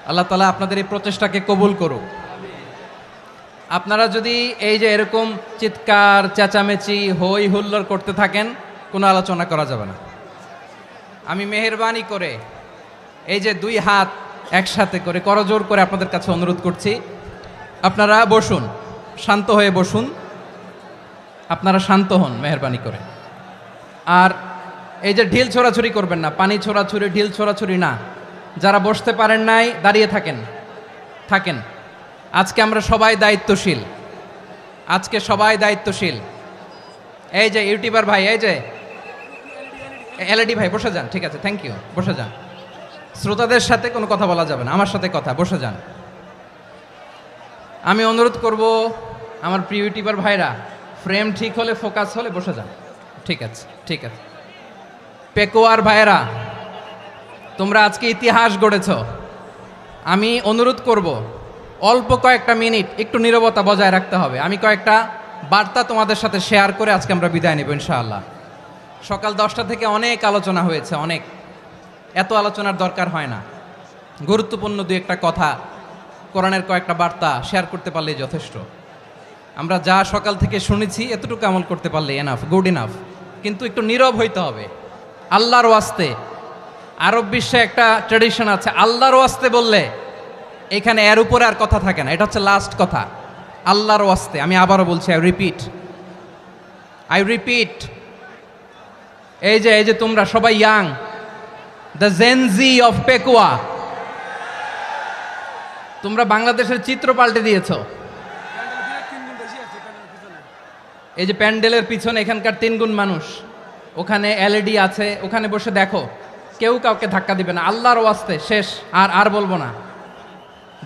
আল্লাহ তাআলা আপনাদের এই প্রচেষ্টাকে কবুল করুক। আপনারা যদি এই যে এরকম চিৎকার চেঁচামেচি হই হুল্লোড় করতে থাকেন, কোনো আলোচনা করা যাবে না। আমি মেহেরবানি করে এই যে দুই হাত একসাথে করে করজোর করে আপনাদের কাছে অনুরোধ করছি, আপনারা বসুন, শান্ত হয়ে বসুন। আপনারা শান্ত হন মেহেরবানি করে। আর এই যে ঢিল ছোড়াছুরি করবেন না, পানি ছোড়াছুরি ঢিল ছোড়াছুরি না। যারা বসতে পারেন নাই দাঁড়িয়ে থাকেন। আজকে আমরা সবাই দায়িত্বশীল, আজকে সবাই দায়িত্বশীল। এই যে ইউটিউবার ভাই, এই যে এলইডি ভাই বসে যান, ঠিক আছে, থ্যাংক ইউ, বসে যান। শ্রোতাদের সাথে কোনো কথা বলা যাবে না, আমার সাথে কথা, বসে যান। আমি অনুরোধ করব আমার প্রিয় ইউটিউবার ভাইরা, ফ্রেম ঠিক হলে ফোকাস হলে বসে যান, ঠিক আছে, ঠিক আছে। পেকোয়ার ভাইরা, তোমরা আজকে ইতিহাস গড়েছ। আমি অনুরোধ করব অল্প কয়েকটা মিনিট একটু নীরবতা বজায় রাখতে হবে। আমি কয়েকটা বার্তা তোমাদের সাথে শেয়ার করে আজকে আমরা বিদায় নেব ইনশাআল্লাহ। সকাল 10টা থেকে অনেক আলোচনা হয়েছে, অনেক, এত আলোচনার দরকার হয় না। গুরুত্বপূর্ণ দুই একটা কথা, কোরআনের কয়েকটা বার্তা শেয়ার করতে পারলেই যথেষ্ট। আমরা যা সকাল থেকে শুনেছি এতটুকু আমল করতে পারলে এনাফ, গুড ইনাফ। কিন্তু একটু নীরব হইতে হবে আল্লাহর ওয়াস্তে। আরব বিশ্বে একটা ট্র্যাডিশন আছে, আল্লাহর ওয়াস্তে বললে এখানে এর উপরে আর কথা থাকে না, এটা হচ্ছে লাস্ট কথা। আল্লাহর ওয়াস্তে, আমি আবারও বলছি, আই রিপিট। এই যে তোমরা সবাই young, the Gen Z of Pekua, তোমরা বাংলাদেশের চিত্র পাল্টে দিয়েছ। এই যে প্যান্ডেলের পিছনে এখানকার 3 গুণ মানুষ, ওখানে এলইডি আছে, ওখানে বসে দেখো, কেউ কাউকে ধাক্কা দিবে না। আল্লাহর ওয়াস্তে শেষ, আর বলবো না।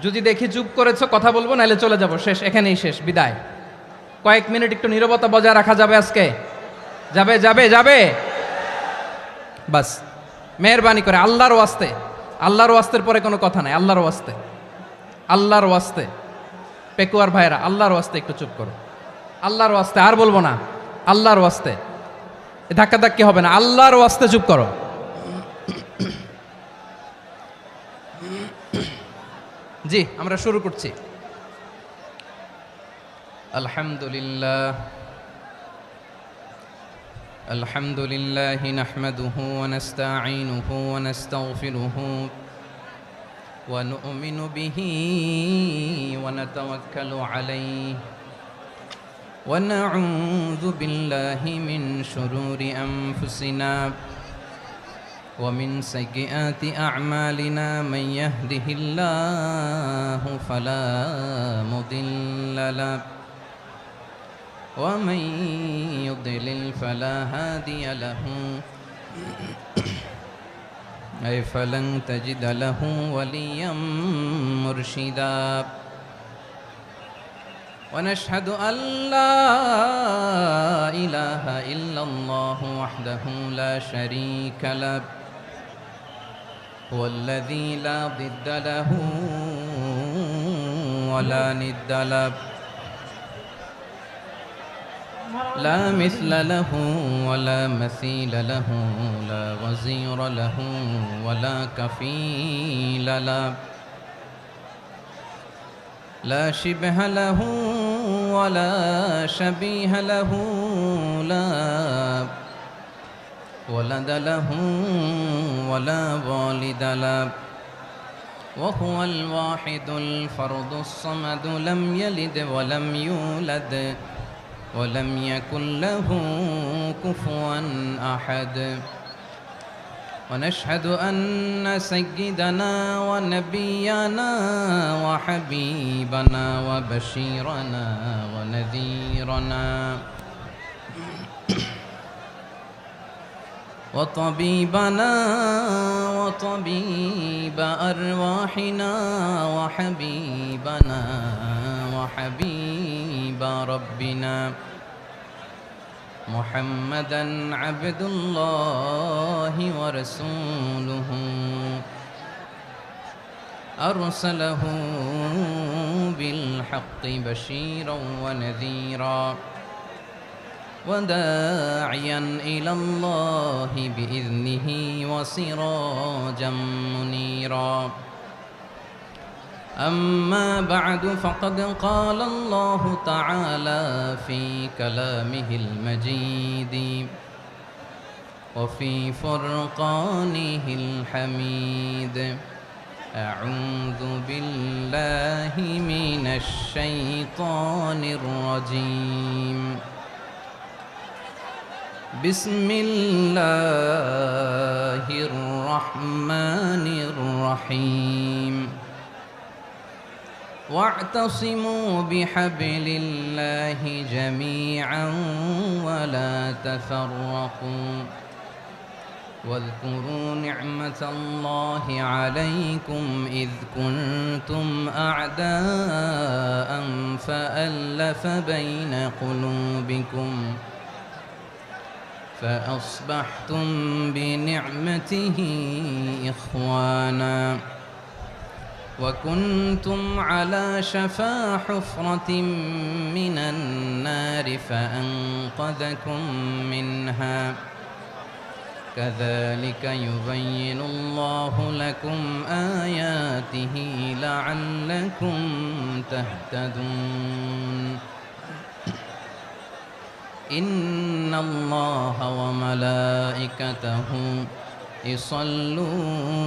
যদি দেখি চুপ করেছো, কথা বলবো, নাহলে চলে যাব, শেষ, এখানেই শেষ, বিদায়। কয়েক মিনিট একটু নীরবতা বজায় রাখা যাবে আজকে? যাবে বাস, মেহেরবানি করে আল্লাহর ওয়াস্তে। আল্লাহর ওয়াস্তের পরে কোনো কথা নাই, আল্লাহর ওয়াস্তে। পেকুয়ার ভাইরা, আল্লাহর ওয়াস্তে একটু চুপ করো, আল্লাহর ওয়াস্তে, আর বলবো না, আল্লাহর ওয়াস্তে। ধাক্কাধাক্কি হবে না, আল্লাহর ওয়াস্তে চুপ করো। জি, আমরা শুরু করছি। আলহামদুলিল্লাহ নাহমাদুহু ওয়া নাস্তাঈনুহু ওয়া নাস্তাগফিরুহু ওয়া নু'মিনু বিহি ওয়া নাতাওয়াক্কালু আলাইহি ওয়া নাউযু বিল্লাহি মিন শুরুরি আনফুসিনা ومن سيئات أعمالنا من يهده الله فلا مضل له ومن يضلل فلا هادي له أي فلن تجد له وليا مرشدا ونشهد أن لا إله إلا الله وحده لا شريك له هو الذي لا ضد له ولا ند له لا مثل له ولا مثيل له لا وزير له ولا كفيل له لا شبه له ولا شبيه له لا ولد له ولا والد له وهو الواحد الفرد الصمد لم يلد ولم يولد ولم يكن له كفوا أحد ونشهد أن سيدنا ونبينا وحبيبنا وبشيرنا ونذيرنا وطبيبنا وطبيب أرواحنا وحبيبنا وحبيب ربنا محمدا عبد الله ورسوله أرسله بالحق بشيرا ونذيرا وداعيا إلى الله بإذنه وسراجا منيرا أما بعد فقد قال الله تعالى في كلامه المجيد وفي فرقانه الحميد أعوذ بالله من الشيطان الرجيم بسم الله الرحمن الرحيم واعتصموا بحبل الله جميعا ولا تفرقوا واذكروا نعمة الله عليكم إذ كنتم أعداء فألف بين قلوبكم فأصبحتم بنعمته إخوانا وكنتم على شفا حفرة من النار فأنقذكم منها كذلك يبين الله لكم آياته لعلكم تهتدون إن الله وملائكته يصلون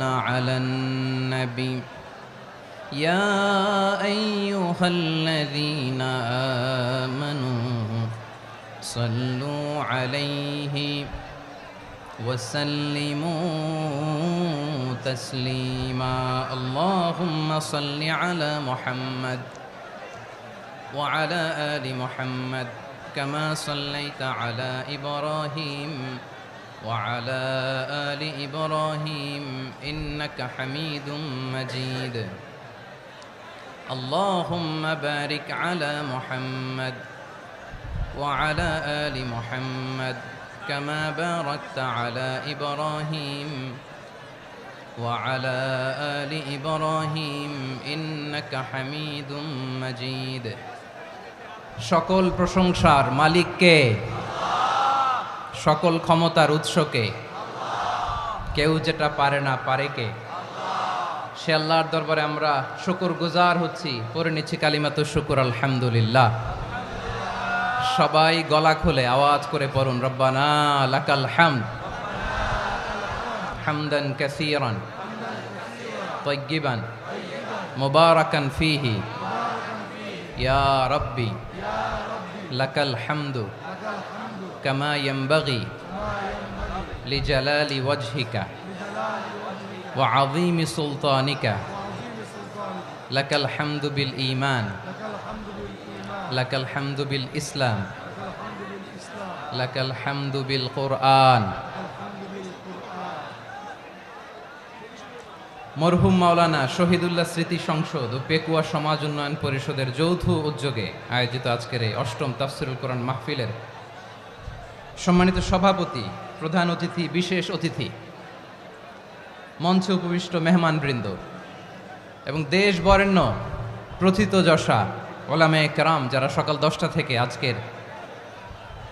على النبي يا أيها الذين آمنوا صلوا عليه وسلموا تسليما اللهم صل على محمد وعلى آل محمد كما صليت على إبراهيم وعلى آل إبراهيم إنك حميد مجيد اللهم بارك على محمد وعلى آل محمد كما باركت على إبراهيم وعلى آل إبراهيم إنك حميد مجيد সকল প্রশংসার মালিক কে? সকল ক্ষমতার উৎস কে? কেউ যেটা পারে না পারে কে? সে আল্লাহর দরবারে আমরা শুকরগুজার হচ্ছি, পড়ে নিচ্ছি কালিমাতুশ শুকর আলহামদুলিল্লাহ। সবাই গলা খুলে আওয়াজ করে পড়ুন রব্বানা লাকাল হামদ হামদান কাসীরান তাইয়্যিবান মুবারাকান ফীহি ইয়া রাব্বি লাকাল হামদু কামা ইয়ানবাগি লিজালালি ওয়াজহিকা ওয়া আযীমি সুলতানিকা লাকাল হামদু বিল ঈমান লাকাল হামদু বিল ইসলাম লাকাল হামদু বিল কুরআন। মরহুম মাওলানা শহীদুল্লাহ স্মৃতি সংসদ ও পেকুয়া সমাজ উন্নয়ন পরিষদের যৌথ উদ্যোগে আয়োজিত আজকের এই অষ্টম তাফসিরুল কোরআন মাহফিলের সম্মানিত সভাপতি, প্রধান অতিথি, বিশেষ অতিথি, মঞ্চে উপবিষ্ট মেহমানবৃন্দ এবং দেশ বরেণ্য প্রথিতযশা ওলামায়ে কেরাম যারা সকাল 10টা থেকে আজকের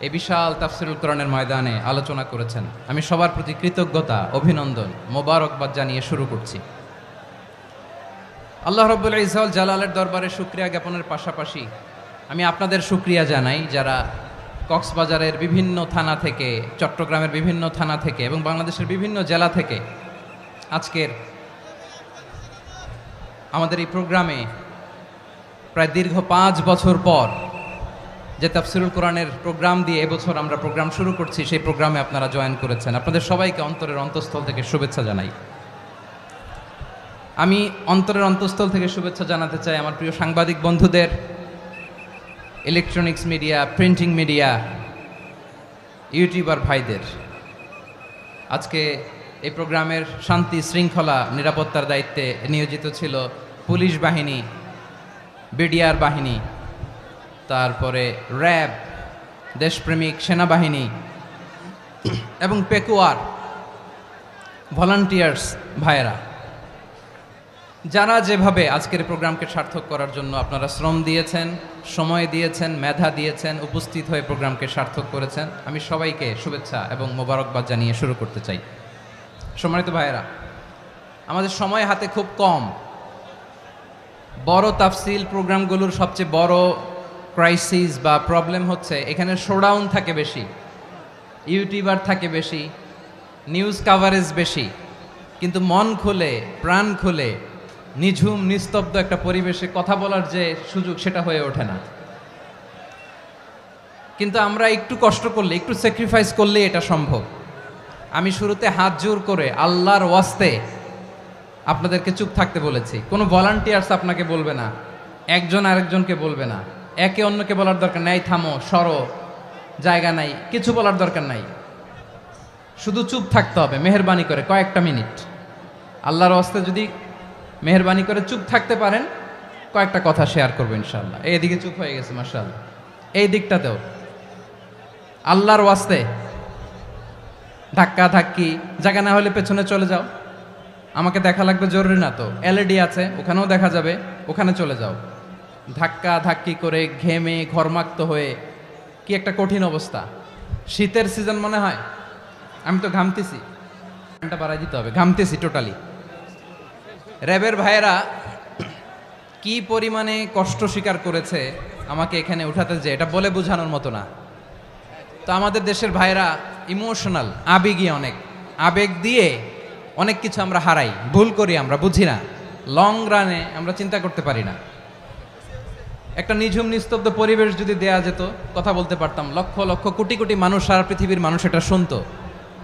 এই বিশাল তাফসিরুল কোরআনের ময়দানে আলোচনা করেছেন, আমি সবার প্রতি কৃতজ্ঞতা, অভিনন্দন, মোবারকবাদ জানিয়ে শুরু করছি। আল্লাহ রাব্বুল ইজ্জত জালালের দরবারে শুকরিয়া জ্ঞাপনের পাশাপাশি আমি আপনাদের শুকরিয়া জানাই যারা কক্সবাজারের বিভিন্ন থানা থেকে, চট্টগ্রামের বিভিন্ন থানা থেকে এবং বাংলাদেশের বিভিন্ন জেলা থেকে আজকের আমাদের এই প্রোগ্রামে প্রায় দীর্ঘ 5 বছর পর যে তাফসিরুল কোরআনের প্রোগ্রাম দিয়ে এবছর আমরা প্রোগ্রাম শুরু করছি, সেই প্রোগ্রামে আপনারা জয়েন করেছেন। আপনাদের সবাইকে অন্তরের অন্তঃস্থল থেকে শুভেচ্ছা জানাই। আমি অন্তরের অন্তঃস্থল থেকে শুভেচ্ছা জানাতে চাই আমার প্রিয় সাংবাদিক বন্ধুদের, electronics media, printing media, YouTuber ভাইদের। আজকে এই প্রোগ্রামের শান্তি শৃঙ্খলা নিরাপত্তার দায়িত্বে নিয়োজিত ছিল পুলিশ বাহিনী, বিডিআর বাহিনী, তারপরে র্যাব, দেশপ্রেমিক সেনাবাহিনী এবং পেকুয়ার ভলান্টিয়ার্স ভাইয়েরা, যারা যেভাবে আজকের প্রোগ্রামকে সার্থক করার জন্য আপনারা শ্রম দিয়েছেন, সময় দিয়েছেন, মেধা দিয়েছেন, উপস্থিত হয়ে প্রোগ্রামকে সার্থক করেছেন, আমি সবাইকে শুভেচ্ছা এবং মোবারকবাদ জানিয়ে শুরু করতে চাই। সম্মানিত ভাইয়েরা, আমাদের সময় হাতে খুব কম। বড় তাফসিল প্রোগ্রামগুলোর সবচেয়ে বড় ক্রাইসিস বা প্রবলেম হচ্ছে এখানে শোডাউন থাকে বেশি, ইউটিউবার থাকে বেশি, নিউজ কাভারেজ বেশি, কিন্তু মন খুলে প্রাণ খুলে নিঝুম নিস্তব্ধ একটা পরিবেশে কথা বলার যে সুযোগ সেটা হয়ে ওঠে না। কিন্তু আমরা একটু কষ্ট করলে, একটু স্যাক্রিফাইস করলে এটা সম্ভব। আমি শুরুতে হাত জোর করে আল্লাহর ওয়াস্তে আপনাদেরকে চুপ থাকতে বলেছি। কোনো ভলান্টিয়ার্স আপনাকে বলবে না, একজন আরেকজনকে বলবে না, একে অন্যকে বলার দরকার নাই, থামো সরো, জায়গা নাই, কিছু বলার দরকার নাই, শুধু চুপ থাকতে হবে মেহেরবানি করে কয়েকটা মিনিট। আল্লাহর ওয়াস্তে যদি মেহেরবানি করে চুপ থাকতে পারেন, কয়েকটা কথা শেয়ার করবো ইনশাআল্লাহ। এইদিকে চুপ হয়ে গেছে মাশাআল্লাহ, এই দিকটাতেও আল্লাহর ওয়াস্তে ধাক্কা ধাক্কি, জায়গা না হলে পেছনে চলে যাও, আমাকে দেখা লাগবে জরুরি না তো, এলইডি আছে ওখানেও দেখা যাবে, ওখানে চলে যাও। ধাক্কা ধাক্কি করে ঘেমে ঘরমাক্ত হয়ে কি একটা কঠিন অবস্থা। শীতের সিজন মনে হয়, আমি তো ঘামতেছি, ফ্যানটা বাড়াই দিতে হবে, ঘামতেছি টোটালি। র্যাবের ভাইয়েরা কি পরিমাণে কষ্ট স্বীকার করেছে আমাকে এখানে উঠাতে, যে এটা বলে বোঝানোর মতো না। তো আমাদের দেশের ভাইয়েরা ইমোশনাল, আবেগী, অনেক আবেগ দিয়ে অনেক কিছু আমরা হারাই, ভুল করি, আমরা বুঝি না, লং রানে আমরা চিন্তা করতে পারি না। একটা নিঝুম নিস্তব্ধ পরিবেশ যদি দেয়া যেত, কথা বলতে পারতাম, লক্ষ লক্ষ কোটি কোটি মানুষ, সারা পৃথিবীর মানুষ এটা শুনতো,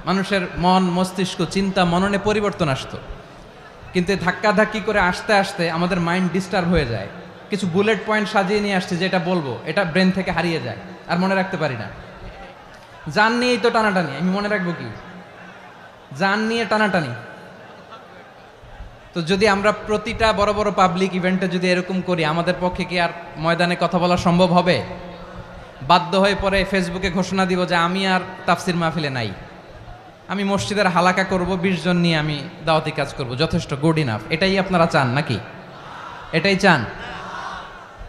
মানুষের মন মস্তিষ্ক চিন্তা মননে পরিবর্তন আসতো। কিন্তু ধাক্কা ধাক্কি করে আসতে আসতে আমাদের মাইন্ড ডিস্টার্ব হয়ে যায়। কিছু বুলেট পয়েন্ট সাজিয়ে নিয়ে আসছে, যেটা বলবো এটা ব্রেন থেকে হারিয়ে যায়, আর মনে রাখতে পারি না। জান নিয়েই তো টানাটানি, আমি মনে রাখবো কি? জান নিয়ে টানাটানি। তো যদি আমরা প্রতিটা বড় বড় পাবলিক ইভেন্টে যদি এরকম করি, আমাদের পক্ষে কি আর ময়দানে কথা বলা সম্ভব হবে? বাধ্য হয়ে পরে ফেসবুকে ঘোষণা দিব যে আমি আর তাফসির মাহফিলে নাই, আমি মসজিদের হালাকা করব, 20 জন নিয়ে আমি দাওয়াতি কাজ করব, যথেষ্ট, গুড ইনাফ। এটাই আপনারা চান নাকি? এটাই চান?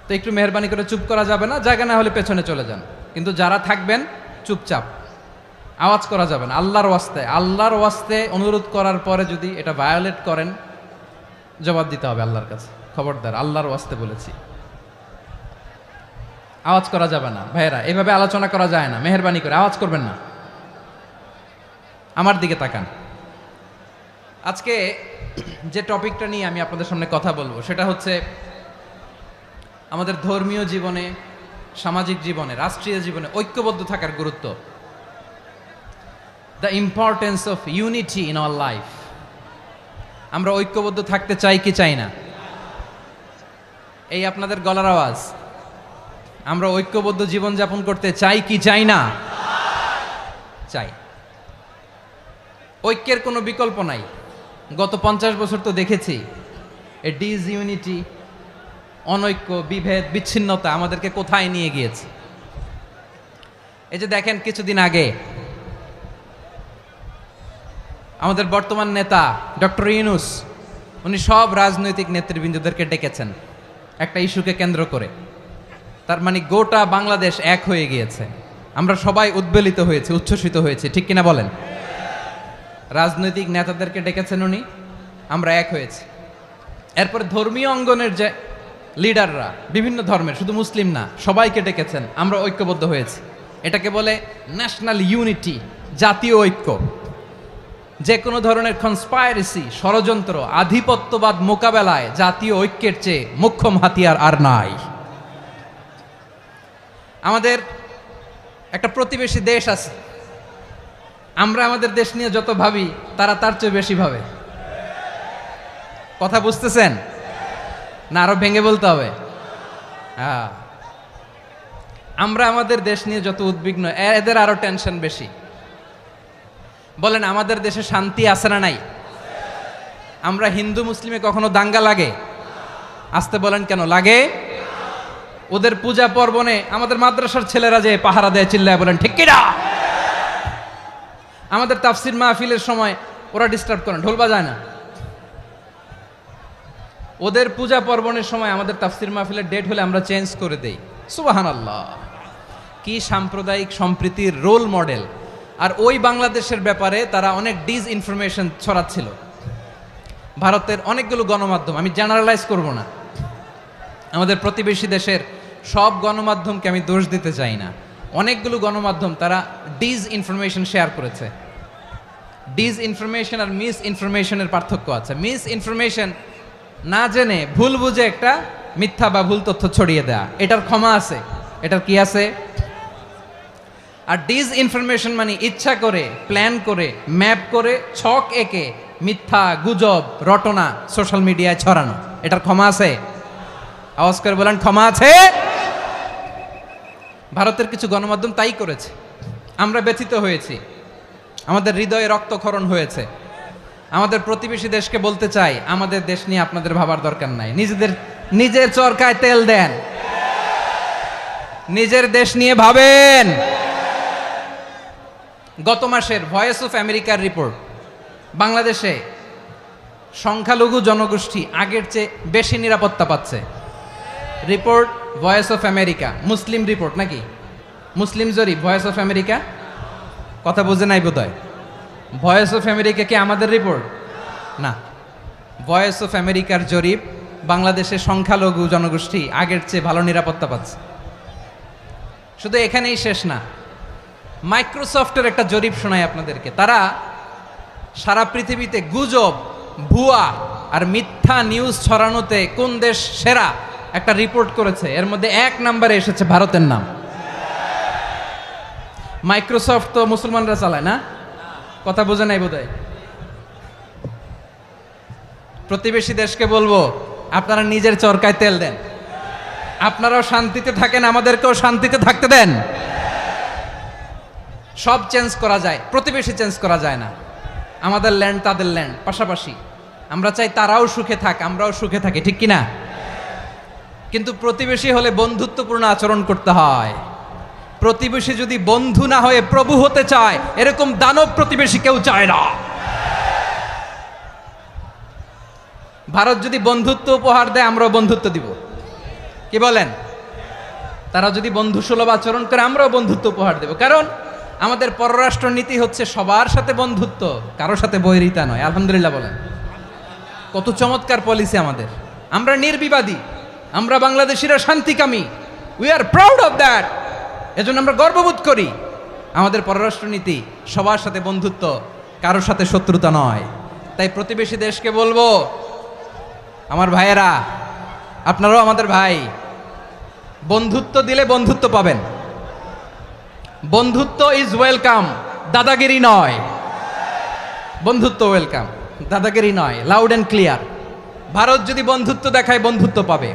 তো একটু মেহরবানি করে চুপ করা যাবে না, জায়গা না হলে পেছনে চলে যান, কিন্তু যারা থাকবেন চুপচাপ, আওয়াজ করা যাবে না। আল্লাহর ওয়াস্তে, আল্লাহর ওয়াস্তে অনুরোধ করার পরে যদি এটা ভায়োলেট করেন, জবাব দিতে হবে আল্লাহর কাছে, খবরদার, আল্লাহর ওয়াস্তে বলেছি। আওয়াজ করা যাবে না ভাইয়েরা, এভাবে আলোচনা করা যায় না, মেহরবানি করে আওয়াজ করবেন না। আমার দিকে তাকান। আজকে যে টপিকটা নিয়ে আমি আপনাদের সামনে কথা বলবো সেটা হচ্ছে আমাদের ধর্মীয় জীবনে, সামাজিক জীবনে, রাষ্ট্রীয় জীবনে ঐক্যবদ্ধ থাকার গুরুত্ব। The importance of unity in our life. আমরা ঐক্যবদ্ধ থাকতে চাই কি চাই না? এই আপনাদের গলার আওয়াজ। আমরা ঐক্যবদ্ধ জীবনযাপন করতে চাই কি চাই না? চাই। ঐক্যের কোনো বিকল্প নাই। গত 50 বছর তো দেখেছি এ ডিসইউনিটি, অনৈক্য, বিভেদ, বিচ্ছিন্নতা আমাদেরকে কোথায় নিয়ে গিয়েছে। এই যে দেখেন, কিছুদিন আগে আমাদের বর্তমান নেতা ডক্টর ইউনূস, উনি সব রাজনৈতিক নেতৃবৃন্দদেরকে ডেকেছেন একটা ইস্যুকে কেন্দ্র করে। তার মানে গোটা বাংলাদেশ এক হয়ে গিয়েছে। আমরা সবাই উদ্বেলিত হয়েছে, উচ্ছ্বসিত হয়েছে, ঠিক কিনা বলেন? রাজনৈতিক নেতাদেরকে ডেকেছেন উনি, আমরা এক হয়েছি। এরপরে ধর্মীয় অঙ্গনের যে লিডাররা, বিভিন্ন ধর্মের, শুধু মুসলিম না, সবাইকে ডেকেছেন, আমরা ঐক্যবদ্ধ হয়েছি। এটাকে বলে ন্যাশনাল ইউনিটি, জাতীয় ঐক্য। যে কোনো ধরনের কনস্পাইরেসি, ষড়যন্ত্র, আধিপত্যবাদ মোকাবেলায় জাতীয় ঐক্যের চেয়ে মোক্ষম হাতিয়ার আর নাই। আমাদের একটা প্রতিবেশী দেশ আছে, আমরা আমাদের দেশ নিয়ে যত ভাবি তারা তার চেয়ে বেশি ভাবে। কথা বুঝতেছেন না? আরো ভেঙে বলতে হবে। আমরা আমাদের দেশ নিয়ে যত উদ্বিগ্ন, এদের আরো টেনশন বেশি। বলেন, আমাদের দেশে শান্তি আছে না নাই? আমরা হিন্দু মুসলিমে কখনো দাঙ্গা লাগে? আসতে বলেন, কেন লাগে? ওদের পূজা পর্বণে আমাদের মাদ্রাসার ছেলেরা যে পাহারা দেয়, চিল্লায় বলেন ঠিক কিনা? আমাদের তাফসির মাহফিলের সময় ওরা ডিস্টার্ব করেন, ঢোল বাজায় না। ওদের পূজা পর্বণের সময় আমাদের তাফসির মাহফিলের ডেট হলে আমরা চেঞ্জ করে দেই। সুবহানাল্লাহ, কি সাম্প্রদায়িক সম্প্রীতির রোল মডেল। আর ওই বাংলাদেশের ব্যাপারে তারা অনেক ডিসইনফরমেশন ছড়াচ্ছিল। ভারতের অনেকগুলো গণমাধ্যম, আমি জেনারেলাইজ করব না, আমাদের প্রতিবেশী দেশের সব গণমাধ্যমকে আমি দোষ দিতে চাই না, অনেকগুলো গণমাধ্যম তারা ডিস ইনফরমেশন শেয়ার করেছে। ডিস ইনফরমেশন আর মিস ইনফরমেশনের পার্থক্য আছে। মিস ইনফরমেশন না জেনে ভুল বুঝে একটা মিথ্যা বা ভুল তথ্য ছড়িয়ে দেয়া, এটার ক্ষমা আছে, এটার কি আছে। আর ডিস ইনফরমেশন মানে ইচ্ছা করে, প্ল্যান করে, ম্যাপ করে, ছক এঁকে মিথ্যা, গুজব, রটনা সোশ্যাল মিডিয়ায় ছড়ানো, এটার ক্ষমা আছে? আওয়াজ করে বলেন, ক্ষমা আছে? ভারতের কিছু গণমাধ্যম তাই করেছে, আমরা ব্যথিত হয়েছি, আমাদের হৃদয়ে রক্তক্ষরণ হয়েছে। আমাদের প্রতিবেশী দেশকে বলতে চাই, আমাদের দেশ নিয়ে আপনাদের ভাবার দরকার নাই, নিজের চরকায় তেল দেন, নিজের দেশ নিয়ে ভাবেন। গত মাসের ভয়েস অফ আমেরিকার রিপোর্ট, বাংলাদেশে সংখ্যালঘু জনগোষ্ঠী আগের চেয়ে বেশি নিরাপত্তা পাচ্ছে। Report voice of America, Muslim report নাকি? মুসলিম জরিপ, ভয়েস অফ আমেরিকা। কথা বুঝে নাই বোধহয়। ভয়েস অফ আমেরিকা কি আমাদের রিপোর্ট? না, ভয়েস অফ আমেরিকার জরিপ, বাংলাদেশের সংখ্যালঘু জনগোষ্ঠী আগের চেয়ে ভালো নিরাপত্তা পাচ্ছে। শুধু এখানেই শেষ না, মাইক্রোসফটের একটা জরিপ শোনায় আপনাদেরকে। তারা সারা পৃথিবীতে গুজব, ভুয়া আর মিথ্যা নিউজ ছড়ানোতে কোন দেশ সেরা একটা রিপোর্ট করেছে, এর মধ্যে 1 নম্বরে এসেছে ভারতের নাম। মাইক্রোসফট তো মুসলমানরা চালায় না, কথা বোঝে নাই বোধহয়। প্রতিবেশী দেশকে বলবো, আপনারা নিজের চরকায় তেল দেন, আপনারাও শান্তিতে থাকেন, আমাদেরকেও শান্তিতে থাকতে দেন। সব চেঞ্জ করা যায়, প্রতিবেশী চেঞ্জ করা যায় না। আমাদের ল্যান্ড তাদের ল্যান্ড, পাশাপাশি। আমরা চাই তারাও সুখে থাক, আমরাও সুখে থাকি, ঠিক কিনা? কিন্তু প্রতিবেশী হলে বন্ধুত্বপূর্ণ আচরণ করতে হয়। প্রতিবেশী যদি বন্ধু না হয়ে প্রভু হতে চায়, এরকম দানব প্রতিবেশী কেউ চায় না। ভারত যদি বন্ধুত্ব উপহার দেয়, আমরাও বন্ধুত্ব দিব, কি বলেন? তারা যদি বন্ধু সুলভ আচরণ করে, আমরাও বন্ধুত্ব উপহার দেব। কারণ আমাদের পররাষ্ট্র নীতি হচ্ছে সবার সাথে বন্ধুত্ব, কারোর সাথে বৈরিতা নয়। আলহামদুলিল্লাহ বলেন, কত চমৎকার পলিসি আমাদের। আমরা নির্বিবাদী, আমরা বাংলাদেশিরা শান্তিকামী, we are proud of that. এজন্য আমরা গর্ববোধ করি। আমাদের পররাষ্ট্র নীতি সবার সাথে বন্ধুত্ব, কারোর সাথে শত্রুতা নয়। তাই প্রতিবেশী দেশকে বলবো, আমার ভাইয়েরা, আপনারাও আমাদের ভাই, বন্ধুত্ব দিলে বন্ধুত্ব পাবেন। বন্ধুত্ব ইজ ওয়েলকাম, দাদাগিরি নয়। বন্ধুত্ব ওয়েলকাম, দাদাগিরি নয়, লাউড অ্যান্ড ক্লিয়ার। ভারত যদি বন্ধুত্ব দেখায়, বন্ধুত্ব পাবে।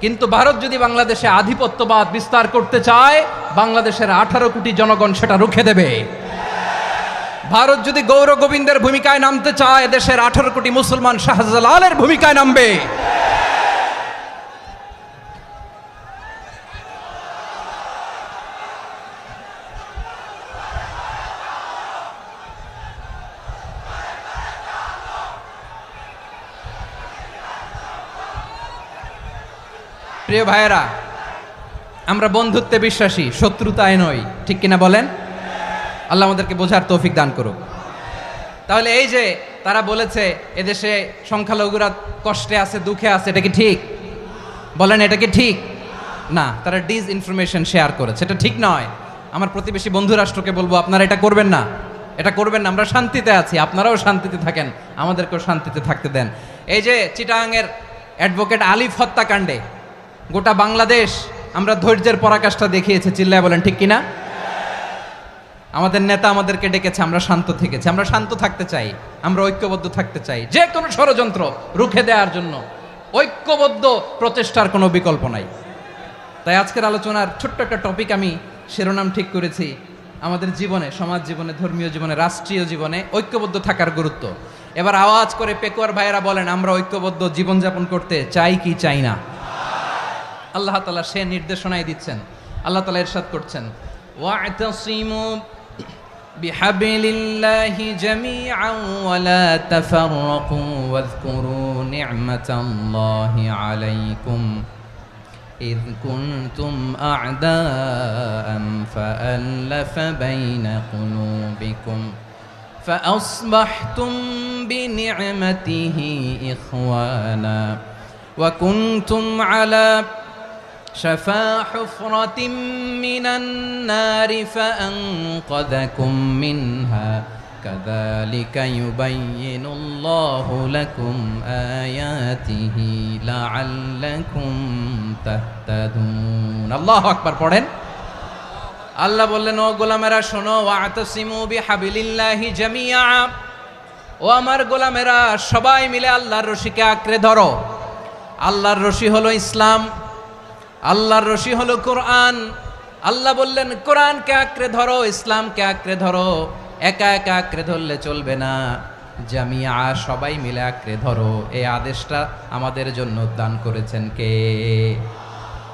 কিন্তু ভারত যদি বাংলাদেশে আধিপত্যবাদ বিস্তার করতে চায়, বাংলাদেশের 18 কোটি জনগণ সেটা রুখে দেবে। ভারত যদি গৌর গোবিন্দের ভূমিকায় নামতে চায়, দেশের 18 কোটি মুসলমান শাহজালালের ভূমিকায় নামবে। প্রিয় ভাইয়েরা, আমরা বন্ধুত্বে বিশ্বাসী, শত্রুতায় নই, ঠিক কিনা বলেন? আল্লাহ আমাদেরকে বোঝার তৌফিক দান করুক। তাহলে এই যে তারা বলেছে এদেশে সংখ্যালঘুরা কষ্টে আছে, দুঃখে আছে, এটা কি ঠিক? বলেন, এটা কি ঠিক? না, তারা ডিস ইনফরমেশন শেয়ার করেছে, এটা ঠিক নয়। আমার প্রতিবেশী বন্ধু রাষ্ট্রকে বলবো, আপনারা এটা করবেন না, এটা করবেন না। আমরা শান্তিতে আছি, আপনারাও শান্তিতে থাকেন, আমাদেরকেও শান্তিতে থাকতে দেন। এই যে চিটাগাংয়ের অ্যাডভোকেট আলিফ হত্যাকাণ্ডে গোটা বাংলাদেশ আমরা ধৈর্যের পরাকাষ্ঠা দেখিয়েছে, চিল্লায় বলেন ঠিক কিনা? আমাদের নেতা আমাদেরকে ডেকেছে, আমরা শান্ত থেকেছি। আমরা শান্ত থাকতে চাই, আমরা ঐক্যবদ্ধ থাকতে চাই। যে কোনো ষড়যন্ত্র রুখে দেওয়ার জন্য ঐক্যবদ্ধ প্রচেষ্টার কোনো বিকল্প নাই। তাই আজকের আলোচনার ছোট্ট একটা টপিক আমি শিরোনাম ঠিক করেছি, আমাদের জীবনে, সমাজ জীবনে, ধর্মীয় জীবনে, রাষ্ট্রীয় জীবনে ঐক্যবদ্ধ থাকার গুরুত্ব। এবার আওয়াজ করে পেকুয়ার ভাইয়েরা বলেন, আমরা ঐক্যবদ্ধ জীবনযাপন করতে চাই কি চাই না? আল্লাহ তাআলা সে নির্দেশনাই দিচ্ছেন। আল্লাহ তাআলা ইরশাদ করছেন, ওয়া'তাসিমু বিহাবলিল্লাহি জামিআন ওয়া লা তাফাররাকু ওয়াযকুরু নি'মাতাল্লাহি আলাইকুম إذ كنتم أعداء فألف بين قلوبكم فأصبحتم بنعمته إخوانا وكنتم على شفا حفرة من النار فأنقذكم منها كذلك يبين الله لكم آياته لعلكم تهتدون الله أكبر পড়েন আল্লাহ বললেন ও গোলামেরা শোনো ওয়াতাসিমু বিহাবিলিল্লাহি জামিআ ও আমার গোলামেরা সবাই মিলে আল্লাহর রশিকে আঁকড়ে ধরো আল্লাহর রশি হলো ইসলাম আল্লাহর রশি হলো কোরআন আল্লাহ বললেন কোরআনকে আঁকড়ে ধরো ইসলামকে আঁকড়ে ধরো একা একা আঁকড়ে ধরলে চলবে না জামিয়া সবাই মিলে আঁকড়ে ধরো এই আদেশটা আমাদের জন্য দান করেছেন কে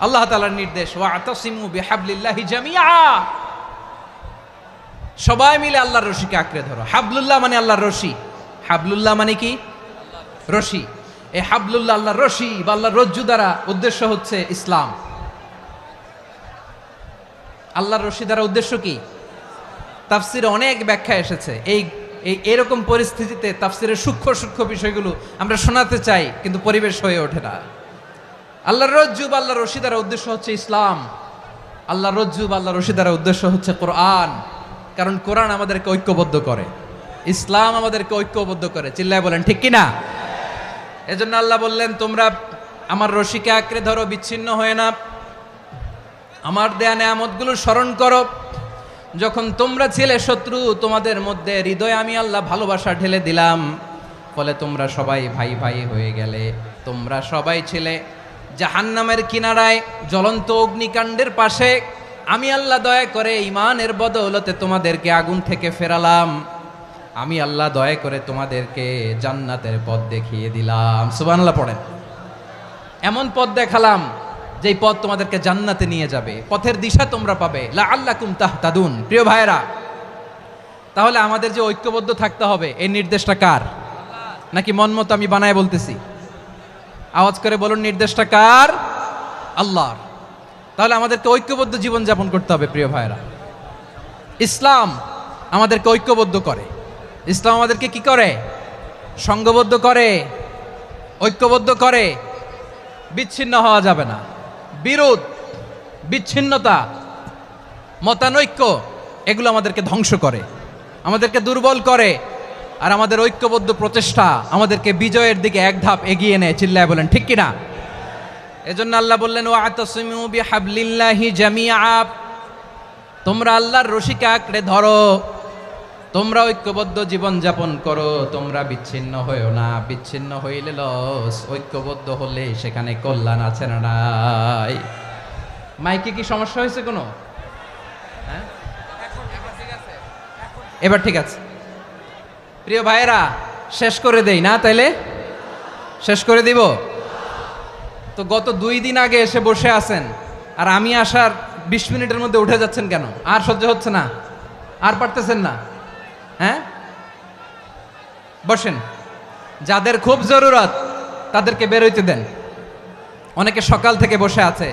আল্লাহ তাআলার নির্দেশ ওয়াতাসিমু বিহাবলিল্লাহি জামিআ সবাই মিলে আল্লাহর রশিকে আঁকড়ে ধরো হাবলুল্লাহ মানে আল্লাহর রশি হাবলুল্লাহ মানে কি রশি এই হাবলুল্লাহ আল্লাহর রশি বা আল্লাহর রজ্জু দ্বারা উদ্দেশ্য হচ্ছে ইসলাম আল্লাহর রশি দ্বারা উদ্দেশ্য কি তাফসিরে অনেক ব্যাখ্যা এসেছে এই এরকম পরিস্থিতিতে তাফসিরের সূক্ষ্ম সূক্ষ্ম বিষয়গুলো আমরা শোনাতে চাই কিন্তু পরিবেশ হয়ে ওঠে না আল্লাহর রজ্জু বা আল্লাহর রশি দ্বারা উদ্দেশ্য হচ্ছে ইসলাম আল্লাহর রজ্জু বা আল্লাহর রশি দ্বারা উদ্দেশ্য হচ্ছে কোরআন কারণ কোরআন আমাদেরকে ঐক্যবদ্ধ করে ইসলাম আমাদেরকে ঐক্যবদ্ধ করে চিল্লায় বলেন ঠিক কিনা এজন্য আল্লাহ বললেন তোমরা আমার রশিকে আঁকড়ে ধরো বিচ্ছিন্ন হয়ে না আমার দেয়া নেয়ামতগুলো স্মরণ করো যখন তোমরা ছিলে শত্রু তোমাদের মধ্যে হৃদয়ে আমি আল্লাহ ভালোবাসা ঢেলে দিলাম ফলে তোমরা সবাই ভাই ভাই হয়ে গেলে তোমরা সবাই ছিলে জাহান্নামের কিনারায় জ্বলন্ত অগ্নিকাণ্ডের পাশে আমি আল্লাহ দয়া করে ঈমানের বদৌলতে তোমাদেরকে আগুন থেকে ফেরালাম আমি আল্লাহ দয়া করে তোমাদেরকে জান্নাতের পথ দেখিয়ে দিলাম সুবহানাল্লাহ পড়েন এমন পথ দেখালাম যেই পথ তোমাদেরকে জান্নাতে নিয়ে যাবে পথের দিশা তোমরা পাবে লাআল্লাকুম তাহতাদুন প্রিয় ভাইরা তাহলে আমাদের যে ঐক্যবদ্ধ থাকতে হবে এই নির্দেশটা কার নাকি মন মতো আমি বানায় বলতেছি আওয়াজ করে বলুন নির্দেশটা কার আল্লাহর তাহলে আমাদেরকে ঐক্যবদ্ধ জীবন যাপন করতে হবে প্রিয় ভাইরা ইসলাম আমাদেরকে ঐক্যবদ্ধ করে ইসলাম আমাদেরকে কি করে সংঘবদ্ধ করে ঐক্যবদ্ধ করে বিচ্ছিন্ন হওয়া যাবে না বিরোধ বিচ্ছিন্নতা মতানৈক্য এগুলো আমাদেরকে ধ্বংস করে আমাদেরকে দুর্বল করে আর আমাদের ঐক্যবদ্ধ প্রচেষ্টা আমাদেরকে বিজয়ের দিকে এক ধাপ এগিয়ে নেয় চিল্লায় বলেন ঠিক কিনা এজন্য আল্লাহ বললেন ওয়াতাসিমু বিহাবলিল্লাহি জামিআ তোমরা আল্লাহর রশিকে আঁকড়ে ধরো তোমরা ঐক্যবদ্ধ জীবন যাপন করো তোমরা বিচ্ছিন্ন হইও না বিচ্ছিন্ন হইলে লস ঐক্যবদ্ধ হলে সেখানে কল্যাণ আছে না নাই মাইকে কি সমস্যা হয়েছে কোনো হ্যাঁ এবার ঠিক আছে প্রিয় ভাইয়েরা শেষ করে দেই না তাইলে শেষ করে দিব তো গত 2 দিন আগে এসে বসে আছেন আর আমি আসার 20 মিনিটের মধ্যে উঠে যাচ্ছেন কেন আর সহ্য হচ্ছে না আর পারতেছেন না হ্যাঁ বসেন যাদের খুব জরুরত তাদেরকে বের হইতে দেন অনেকে সকাল থেকে বসে আছে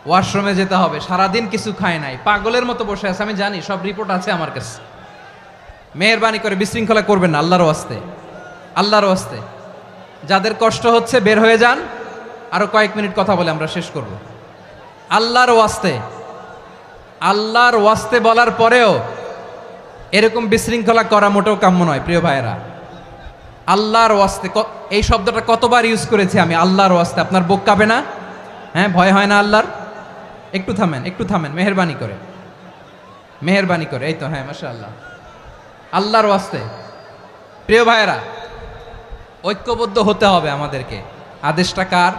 ওয়াশরুমে যেতে হবে সারাদিন কিছু খায় নাই পাগলের মতো বসে আছে আমি জানি সব রিপোর্ট আছে আমার কাছে মেহেরবানি করে বিশৃঙ্খলা করবেন না আল্লাহর ওয়াস্তে আল্লাহর ওয়াস্তে যাদের কষ্ট হচ্ছে বের হয়ে যান আরো কয়েক মিনিট কথা বলে আমরা শেষ করব আল্লাহর ওয়াস্তে বলার পরেও এরকম বিশৃঙ্খলা করা মোটেও কাম্য নয় প্রিয় ভাইয়েরা আল্লাহর ওয়াস্তে এই শব্দটা কতবার ইউজ করেছি আমি আল্লাহর ওয়াস্তে আপনার বুক কাঁপে না হ্যাঁ ভয় হয় না আল্লাহর একটু থামেন মেহেরবানি করে এই তো হ্যাঁ মাশাআল্লাহ আল্লাহর ওয়াস্তে প্রিয় ভাইয়েরা ঐক্যবদ্ধ হতে হবে আমাদেরকে আদেশটা কার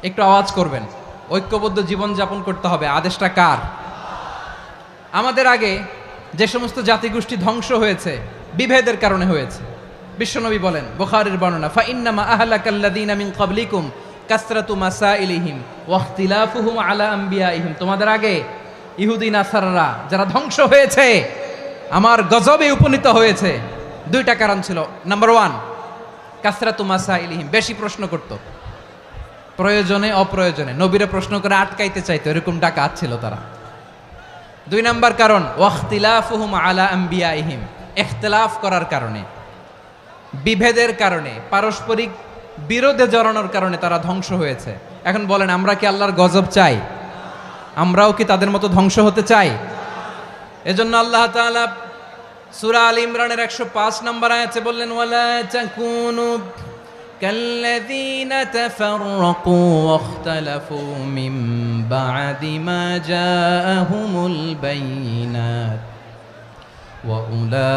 একটু আওয়াজ করবেন ঐক্যবদ্ধ জীবন যাপন করতে হবে আদেশটা কার আমাদের আগে যে সমস্ত জাতিগোষ্ঠী ধ্বংস হয়েছে বিভেদের কারণে হয়েছে বিশ্বনবী বলেন বুখারীর বর্ণনা ফা ইন্নামা আহলাকাল্লাযীনা মিন ক্বাবলিকুম কাসরাতু মাসাইলিহিম ওয়া ইখতিলাফুহুম আলা আম্বিয়াইহিম তোমাদের আগে ইহুদি নাসারারা যারা ধ্বংস হয়েছে আমার গজবে উপনীত হয়েছে 2টা কারণ ছিল নাম্বার 1 কাসরাতু মাসাইলিহিম বেশি প্রশ্ন করত প্রয়োজনে অপ্রয়োজনে নবীরে প্রশ্ন করে আটকাইতে চাইতো এরকম ডাকাত ছিল তারা 2 নাম্বার কারণ ওয়াখতিলাফুহুম আলা আম্বিয়াইহিম ইখতিলাফ করার কারণে বিভেদের কারণে পারস্পরিক বিরোধে জড়ানোর কারণে তারা ধ্বংস হয়েছে। এখন বলেন, আমরা কি আল্লাহর গজব চাই? আমরাও কি তাদের মতো ধ্বংস হতে চাই? এজন্য আল্লাহ তাআলা সূরা আল ইমরানের 105 নম্বর আয়াতে বললেন, ওয়ালা তাকুনু কাল্লাযীনা তাফাররাকু ওয়াখতালাফু মিন বা'দি মা জাআহুমুল বাইয়িনাত ওয়া উলাইকা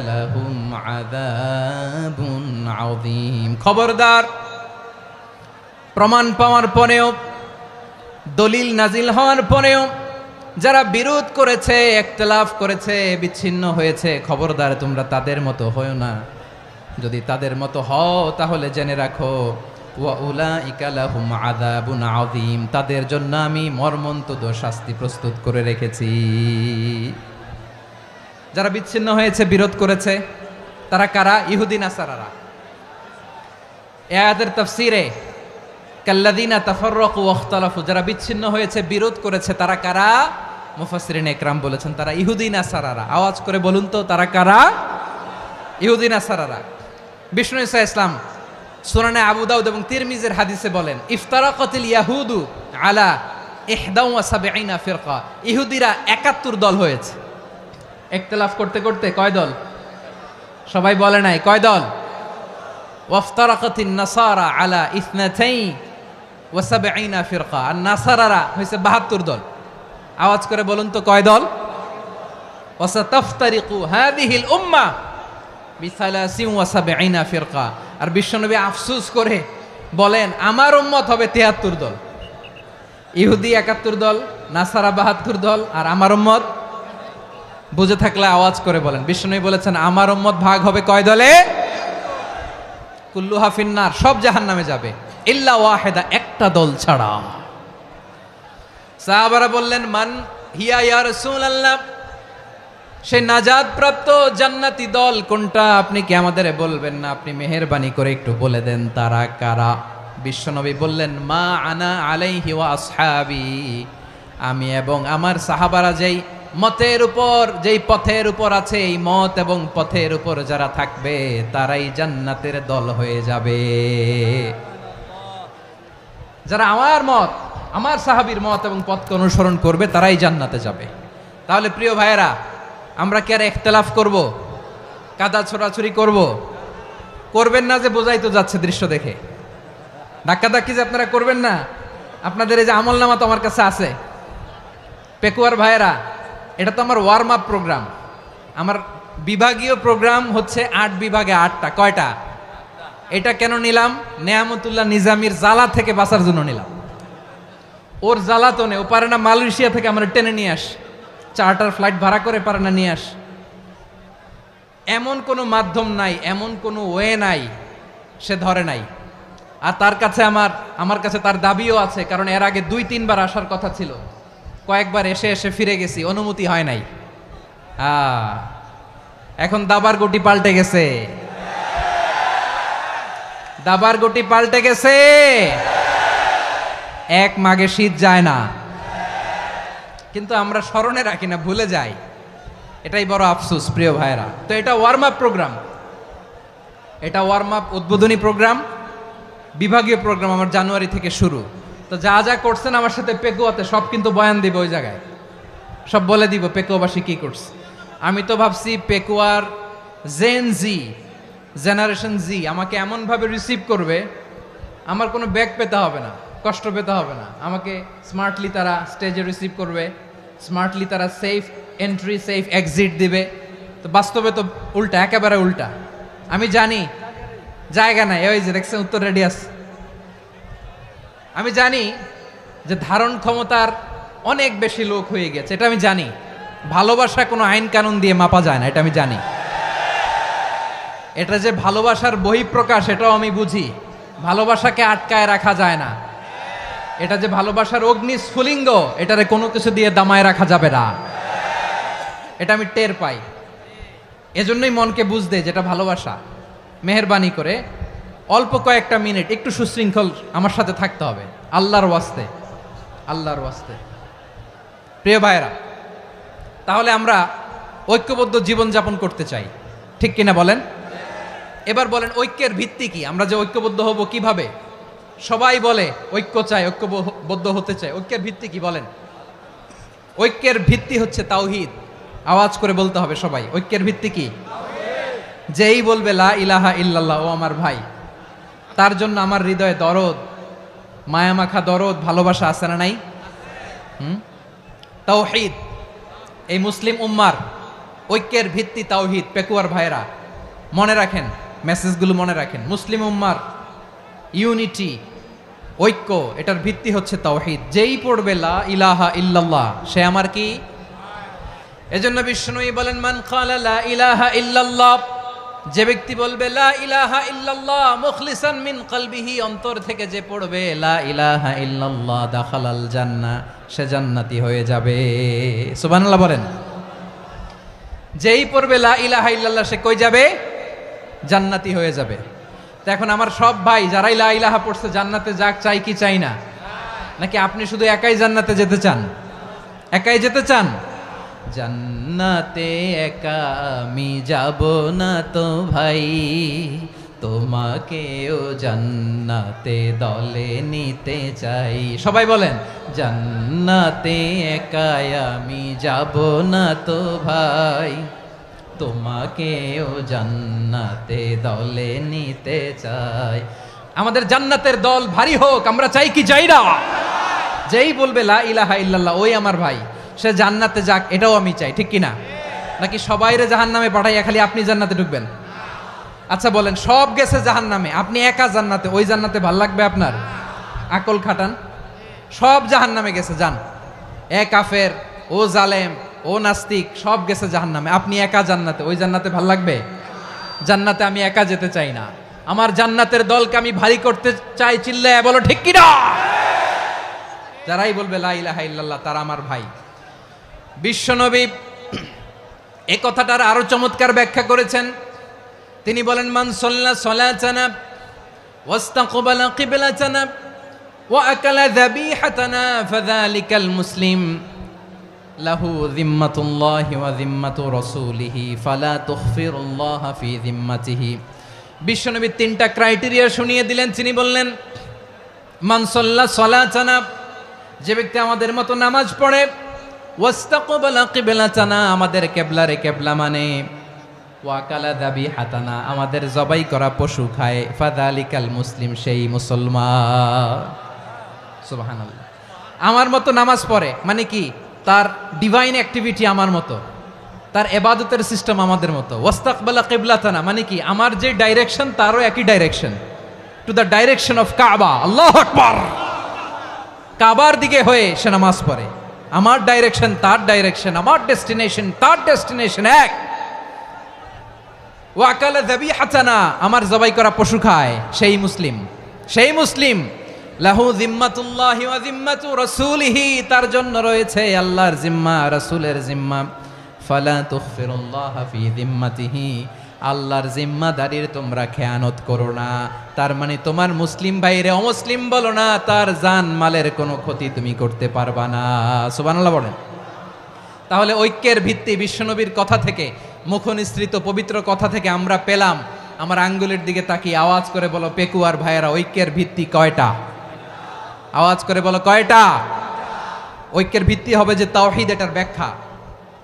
লাহুম আযাবুন আযীম। খবরদার, প্রমাণ পাওয়ার পরেও, দলিল নাজিল হওয়ার পরেও যারা বিরোধ করেছে, ইখতিলাফ করেছে, বিচ্ছিন্ন হয়েছে, খবরদার তোমরা তাদের মতো হয়ো না। যদি তাদের মতো হও তাহলে জেনে রাখো, ওয়া উলাইকা লাহুম আযাবুন আযীম, তাদের জন্য আমি মর্মন্তুদ শাস্তি প্রস্তুত করে রেখেছি। যারা বিচ্ছিন্ন হয়েছে, বিরোধ করেছে, তারা কারা? ইহুদি নাসারারা। এই আয়াতের তাফসীরে কাল্লাযীনা তাফাররাকু ওয়াখতালাফু, যারা বিচ্ছিন্ন হয়েছে, বিরোধ করেছে, তারা কারা? মুফাসসিরিন ইকরাম বলেছেন তারা ইহুদি নাসারারা। আওয়াজ করে বলুন তো, তারা কারা? ইহুদি নাসারারা। বিষ্ণু ঈসা ইসলাম সুনানে আবু দাউদ এবং তিরমিজির হাদিসে বলেন, ইফতারাকাতিল ইয়াহুদু আলা 71 ফিরকা, ইহুদিরা 71 দল হয়েছে। ইখতিলাফ করতে করতে কয় দল? সবাই বলে নাই, কয় দল? ওয়াফতারাকাতিন নাসারা আলা 72 ফিরকা, আর নাসারারা হয়েছে 72 দল। আওয়াজ করে বলুন তো, কয় দল? ওয়াসাতাফতারিকু হাযিহিল উম্মাহ বি73 ফিরকা। আর বিশ্বনবী আফসোস করে বলেন, আমার উম্মত হবে 73 দল। ইহুদি 71 দল, নাসারা 72 দল, আর আমার উম্মত, বুঝে থাকলে আওয়াজ করে বলেন। বিশ্বনবী বলেছেন, আমার উম্মত ভাগ হবে কয় দলে? কুল্লুহা ফিন্নার, সব জাহান্নামে যাবে, ইল্লা ওয়াহিদা, একটা দল ছাড়া। সাহাবারা বললেন, মান হিয়া ইয়া রাসূলুল্লাহ, সেই নাজাত প্রাপ্ত জান্নাতি দল কোনটা? আপনি কি আমাদের বলবেন না? আপনি মেহেরবানি করে একটু বলে দেন তারা কারা। বিশ্বনবী বললেন, মা আনা আলাইহি ওয়া আসহাবি, আমি এবং আমার সাহাবারা যেই মতের উপর, যেই পথের উপর আছে, এই মত এবং পথের উপর যারা থাকবে তারাই জান্নাতের দল হয়ে যাবে। যারা আমার মত, আমার সাহাবীর মত এবং পথকে অনুসরণ করবে তারাই জান্নাতে যাবে। তাহলে প্রিয় ভাইয়েরা, আমরা কি আর ইখতিলাফ করব? কাদা ছোড়াছুরি করব? করবেন না যে বোঝাই তো যাচ্ছে দৃশ্য দেখে। ধাক্কাধাক্কি যে আপনারা করবেন না। আপনাদের এই যে আমলনামা তো আমার কাছে আছে। পেকুয়ার ভাইয়েরা, এটা তো আমার ওয়ার্ম আপ প্রোগ্রাম। আমার বিভাগীয় প্রোগ্রাম হচ্ছে 8 বিভাগে 8টা। কয়টা? এটা কেন নিলাম? নেয়ামতুল্লাহ নিজামীর জ্বালা থেকে বাঁচার জন্য নিলাম। ওর জ্বালাতনে ও পারে না মালয়েশিয়া থেকে আমার টেনে নিয়ে আস, চার্টার ফ্লাইট ভাড়া করে পারে না নিয়ে আস। এমন কোনো মাধ্যম নাই, এমন কোনো ওয়ে নাই সে ধরে নাই। আর তার কাছে আমার কাছে তার দাবিও আছে, কারণ এর আগে 2-3 বার আসার কথা ছিল। কয়েকবার এসে এসে ফিরে গেছি, অনুমতি হয় নাই। এখন দাবার গুটি পাল্টে গেছে, দাবার গুটি পাল্টে গেছে। এক মাঘে শীত যায় না, কিন্তু আমরা স্মরণে রাখি না, ভুলে যাই। এটাই বড় আফসোস প্রিয় ভাইরা। তো এটা ওয়ার্ম আপ প্রোগ্রাম, এটা ওয়ার্ম আপ উদ্বোধনী প্রোগ্রাম, বিভাগীয় প্রোগ্রাম আমার জানুয়ারি থেকে শুরু। তো যা যা করছেন আমার সাথে পেকুয়াতে সব কিন্তু বয়ান দিব, ওই জায়গায় সব বলে দিব পেকুয়াবাসী কি করছে। আমি তো ভাবছি পেকুয়ার জেনারেশন জি আমাকে এমনভাবে রিসিভ করবে, আমার কোনো ব্যাক পেতে হবে না, কষ্ট পেতে হবে না। আমাকে স্মার্টলি তারা স্টেজে রিসিভ করবে, স্মার্টলি তারা সেফ এন্ট্রি সেফ এক্সিট দিবে। তো বাস্তবে তো উল্টা, একেবারে উল্টা। আমি জানি জায়গা নাই, ওই যে দেখছেন উত্তর রেডি আছে। আমি জানি যে ধারণ ক্ষমতার অনেক বেশি লোক হয়ে গেছে, এটা আমি জানি। ভালোবাসা কোনো আইন কানুন দিয়ে মাপা যায় না, এটা আমি জানি। এটা যে ভালোবাসার বহিঃপ্রকাশ, এটাও আমি বুঝি। ভালোবাসাকে আটকায় রাখা যায় না। এটা যে ভালোবাসার অগ্নি স্ফুলিঙ্গ, এটারে কোনো কিছু দিয়ে দামায় রাখা যাবে না, এটা আমি টের পাই। এজন্যই মনকে বুঝতে যেটা ভালোবাসা। মেহেরবানি করে অল্প কয়েকটা মিনিট একটু সুশৃঙ্খল আমার সাথে থাকতে হবে, আল্লাহর ওয়াস্তে, আল্লাহর ওয়াস্তে। প্রিয় ভাইরা, তাহলে আমরা ঐক্যবদ্ধ জীবনযাপন করতে চাই, ঠিক কিনা বলেন? এবার বলেন ঐক্যের ভিত্তি কি? আমরা যে ঐক্যবদ্ধ হব কিভাবে? সবাই বলে ঐক্য চাই, ঐক্যবদ্ধ হতে চাই। ঐক্যের ভিত্তি কি বলেন? ঐক্যের ভিত্তি হচ্ছে তাওহীদ। আওয়াজ করে বলতে হবে সবাই, ঐক্যের ভিত্তি কি? যেই বলবে লা ইলাহা ইল্লাল্লাহ, ও আমার ভাই, তার জন্য আমার হৃদয়ে দরদ, মায়ামাখা দরদ, ভালোবাসা আছে না নাই? তাওহীদ। এই মুসলিম উম্মার ঐক্যের ভিত্তি তাওহীদ। পেকুয়ার ভাইরা মনে রাখেন, মেসেজগুলো মনে রাখেন। মুসলিম উম্মার ইউনিটি, ঐক্য, এটার ভিত্তি হচ্ছে তাওহীদ। যেই পড়বে লা ইলাহা ইল্লাল্লাহ, সে আমার কি? এজন্য বিষ্ণুই বলেন, মান ক্বালা লা ইলাহা ইল্লাল্লাহ, যে ব্যক্তি বলবে লা ইলাহা ইল্লাল্লাহ মুখলিসান মিন কলবিহি, অন্তর থেকে যে পড়বে লা ইলাহা ইল্লাল্লাহ, দাখালাল জান্নাহ, সে জান্নাতি হয়ে যাবে। সুবহানাল্লাহ বলেন। যেই পড়বে লা ইলাহা ইল্লাল্লাহ, সে কই যাবে? জান্নাতি হয়ে যাবে। তো এখন আমার সব ভাই যারাই লা ইলাহা পড়ছে জান্নাতে যাক, চাই কি চাই না? নাকি আপনি শুধু একাই জান্নাতে যেতে চান? একাই যেতে চান? জান্নাতে একা আমি যাব না তো ভাই, তোমাকেও জান্নাতে দলে নিতে চাই। সবাই বলেন, জান্নাতে একা আমি যাব না তো ভাই, তোমাকেও জান্নাতে দলে নিতে চাই। আমাদের জান্নাতের দল ভারী হোক, আমরা চাই কি চাই না? যেই বলবে লা ইলাহা ইল্লাল্লাহ, ওই আমার ভাই, সে জান্নাতে যাক, এটাও আমি চাই। ঠিক কিনা? নাকি সবাইরে জাহান্নামে পাঠাইয়া খালি আপনি জান্নাতে ঢুকবেন? আচ্ছা বলেন, সব গেছে জাহান্নামে, আপনি একা জান্নাতে, ওই জান্নাতে ভাল লাগবে আপনার? আকল খাটান। সব জাহান্নামে গেছে, যান। এ কাফের, ও জালেম, ও নাস্তিক, সব গেছে জাহান্নামে, আপনি একা জান্নাতে, ওই জান্নাতে ভাল লাগবে? জান্নাতে আমি একা যেতে চাই না, আমার জান্নাতের দলকে আমি ভারী করতে চাই। চিল্লায় বলো ঠিক কিনা? যারাই বলবে লা ইলাহা ইল্লাল্লাহ, তারা আমার ভাই। বিশ্বনবী এই কথাটার আরো চমৎকার ব্যাখ্যা করেছেন। তিনি বলেন, মান সাল্লা সালাতানা ওয়াস্তাকবালা কিবলাতানা ওয়া আকালা যাবিহাতানা ফাযালিকাল মুসলিম লাহু যিম্মাতুল্লাহি ওয়া যিম্মাতু রাসূলিহি ফালা তুখফিরুল্লাহ ফি যিম্মাতিহি। বিশ্বনবী তিনটা ক্রাইটেরিয়া শুনিয়ে দিলেন। তিনি বললেন, মান সাল্লা সালাতানা, যে ব্যক্তি আমাদের মতো নামাজ পড়ে, ওয়াস্তাকবালা কিবলাতানা, আমাদের কিবলারে কিবলা মানে, ওয়াকালা যাবিহাতানা, আমাদের জবাই করা পশু খায়, ফাযালিকাল মুসলিম, সেই মুসলমান। সুবহানাল্লাহ। আমার মতো নামাজ পড়ে মানে কি? তার ডিভাইন অ্যাক্টিভিটি আমার মতো, তার ইবাদতের সিস্টেম আমাদের মতো। ওয়াস্তাকবালা কিবলাতানা মানে কি? আমার যে ডাইরেকশন, তারও একই direction, to the direction of কাবা। আল্লাহু আকবার। কাবার দিকে হয়ে সে নামাজ পড়ে। আমার ডাইরেকশন, তার ডাইরেকশন, আমার ডেস্টিনেশন, তার ডেস্টিনেশন এক। ওয়াকালা যাবিহাতানা, আমার জবাই করা পশু খায়, সেই মুসলিম। সেই মুসলিম। লাহু যিম্মাতুল্লাহি ওয়া যিম্মাতু রাসূলিহি, তার জন্য রয়েছে আল্লাহর জিম্মা, রাসূলের জিম্মা। ফালা তুখফিরুল্লাহ ফি যিম্মাতিহি, আল্লাহর জিম্মাদারির তোমরা খেয়ানত করো না। তার মানে তোমার মুসলিম ভাইরে অমুসলিম বলো না, তার জান মালের কোনো ক্ষতি তুমি করতে পারবা না। সুবহানাল্লাহ বলেন। তাহলে ঐক্যের ভিত্তি বিশ্বনবীর কথা থেকে, মুখনিসৃত পবিত্র কথা থেকে আমরা পেলাম। আমার আঙ্গুলের দিকে তাকিয়ে আওয়াজ করে বলো পেকুয়ার ভাইয়েরা, ঐক্যের ভিত্তি কয়টা? আওয়াজ করে বলো কয়টা? ঐক্যের ভিত্তি হবে যে তাওহীদ, এটার ব্যাখ্যা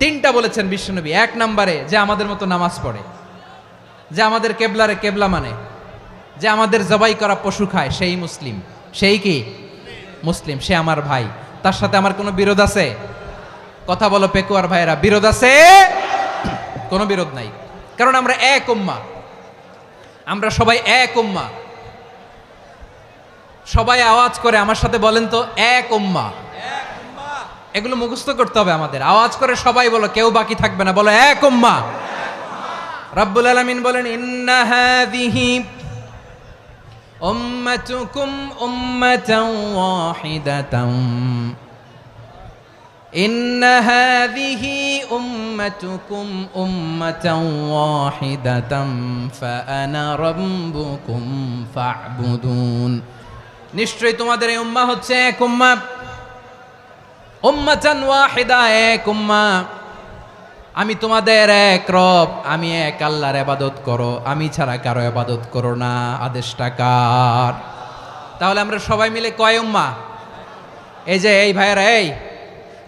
তিনটা বলেছেন বিশ্বনবী। এক নম্বরে, যে আমাদের মতো নামাজ পড়ে, যে আমাদের কেবলারে কেবলা মানে, যে আমাদের জবাই করা পশু খায়, সেই মুসলিম। সেই কি? মুসলিম। সে আমার ভাই। তার সাথে আমার কোনো বিরোধ আছে? কথা বলো পেকুয়ার ভাইয়েরা, বিরোধ আছে? কোনো বিরোধ নাই, কারণ আমরা এক উম্মাহ, আমরা সবাই এক উম্মাহ। সবাই আওয়াজ করে আমার সাথে বলেন তো, এক উম্মাহ। এগুলো মুখস্থ করতে হবে আমাদের। আওয়াজ করে সবাই বলো, কেউ বাকি থাকবে না, বলো এক উম্মাহ। রব্বুল আলামিন বলেন, ইন্না হাযিহি উম্মাতুকুম উম্মাতান ওয়াহিদাতান, ইন্না হাযিহি উম্মাতুকুম উম্মাতান ওয়াহিদাতান ফাআনা রাব্বুকুম ফা'বুদুন। নিশ্চয়ই তোমাদের এই উম্মাহ হচ্ছে এক উম্মাহ, উম্মাতান ওয়াহিদা, এক উম্মাহ। আমি তোমাদের এক রব, আমি এক আল্লাহর ইবাদত করো, আমি ছাড়া কারো ইবাদত করো না। আদেশটা কার? তাহলে আমরা সবাই মিলে কয় উম্মাহ? এই যে এই ভাইয়েরা, এই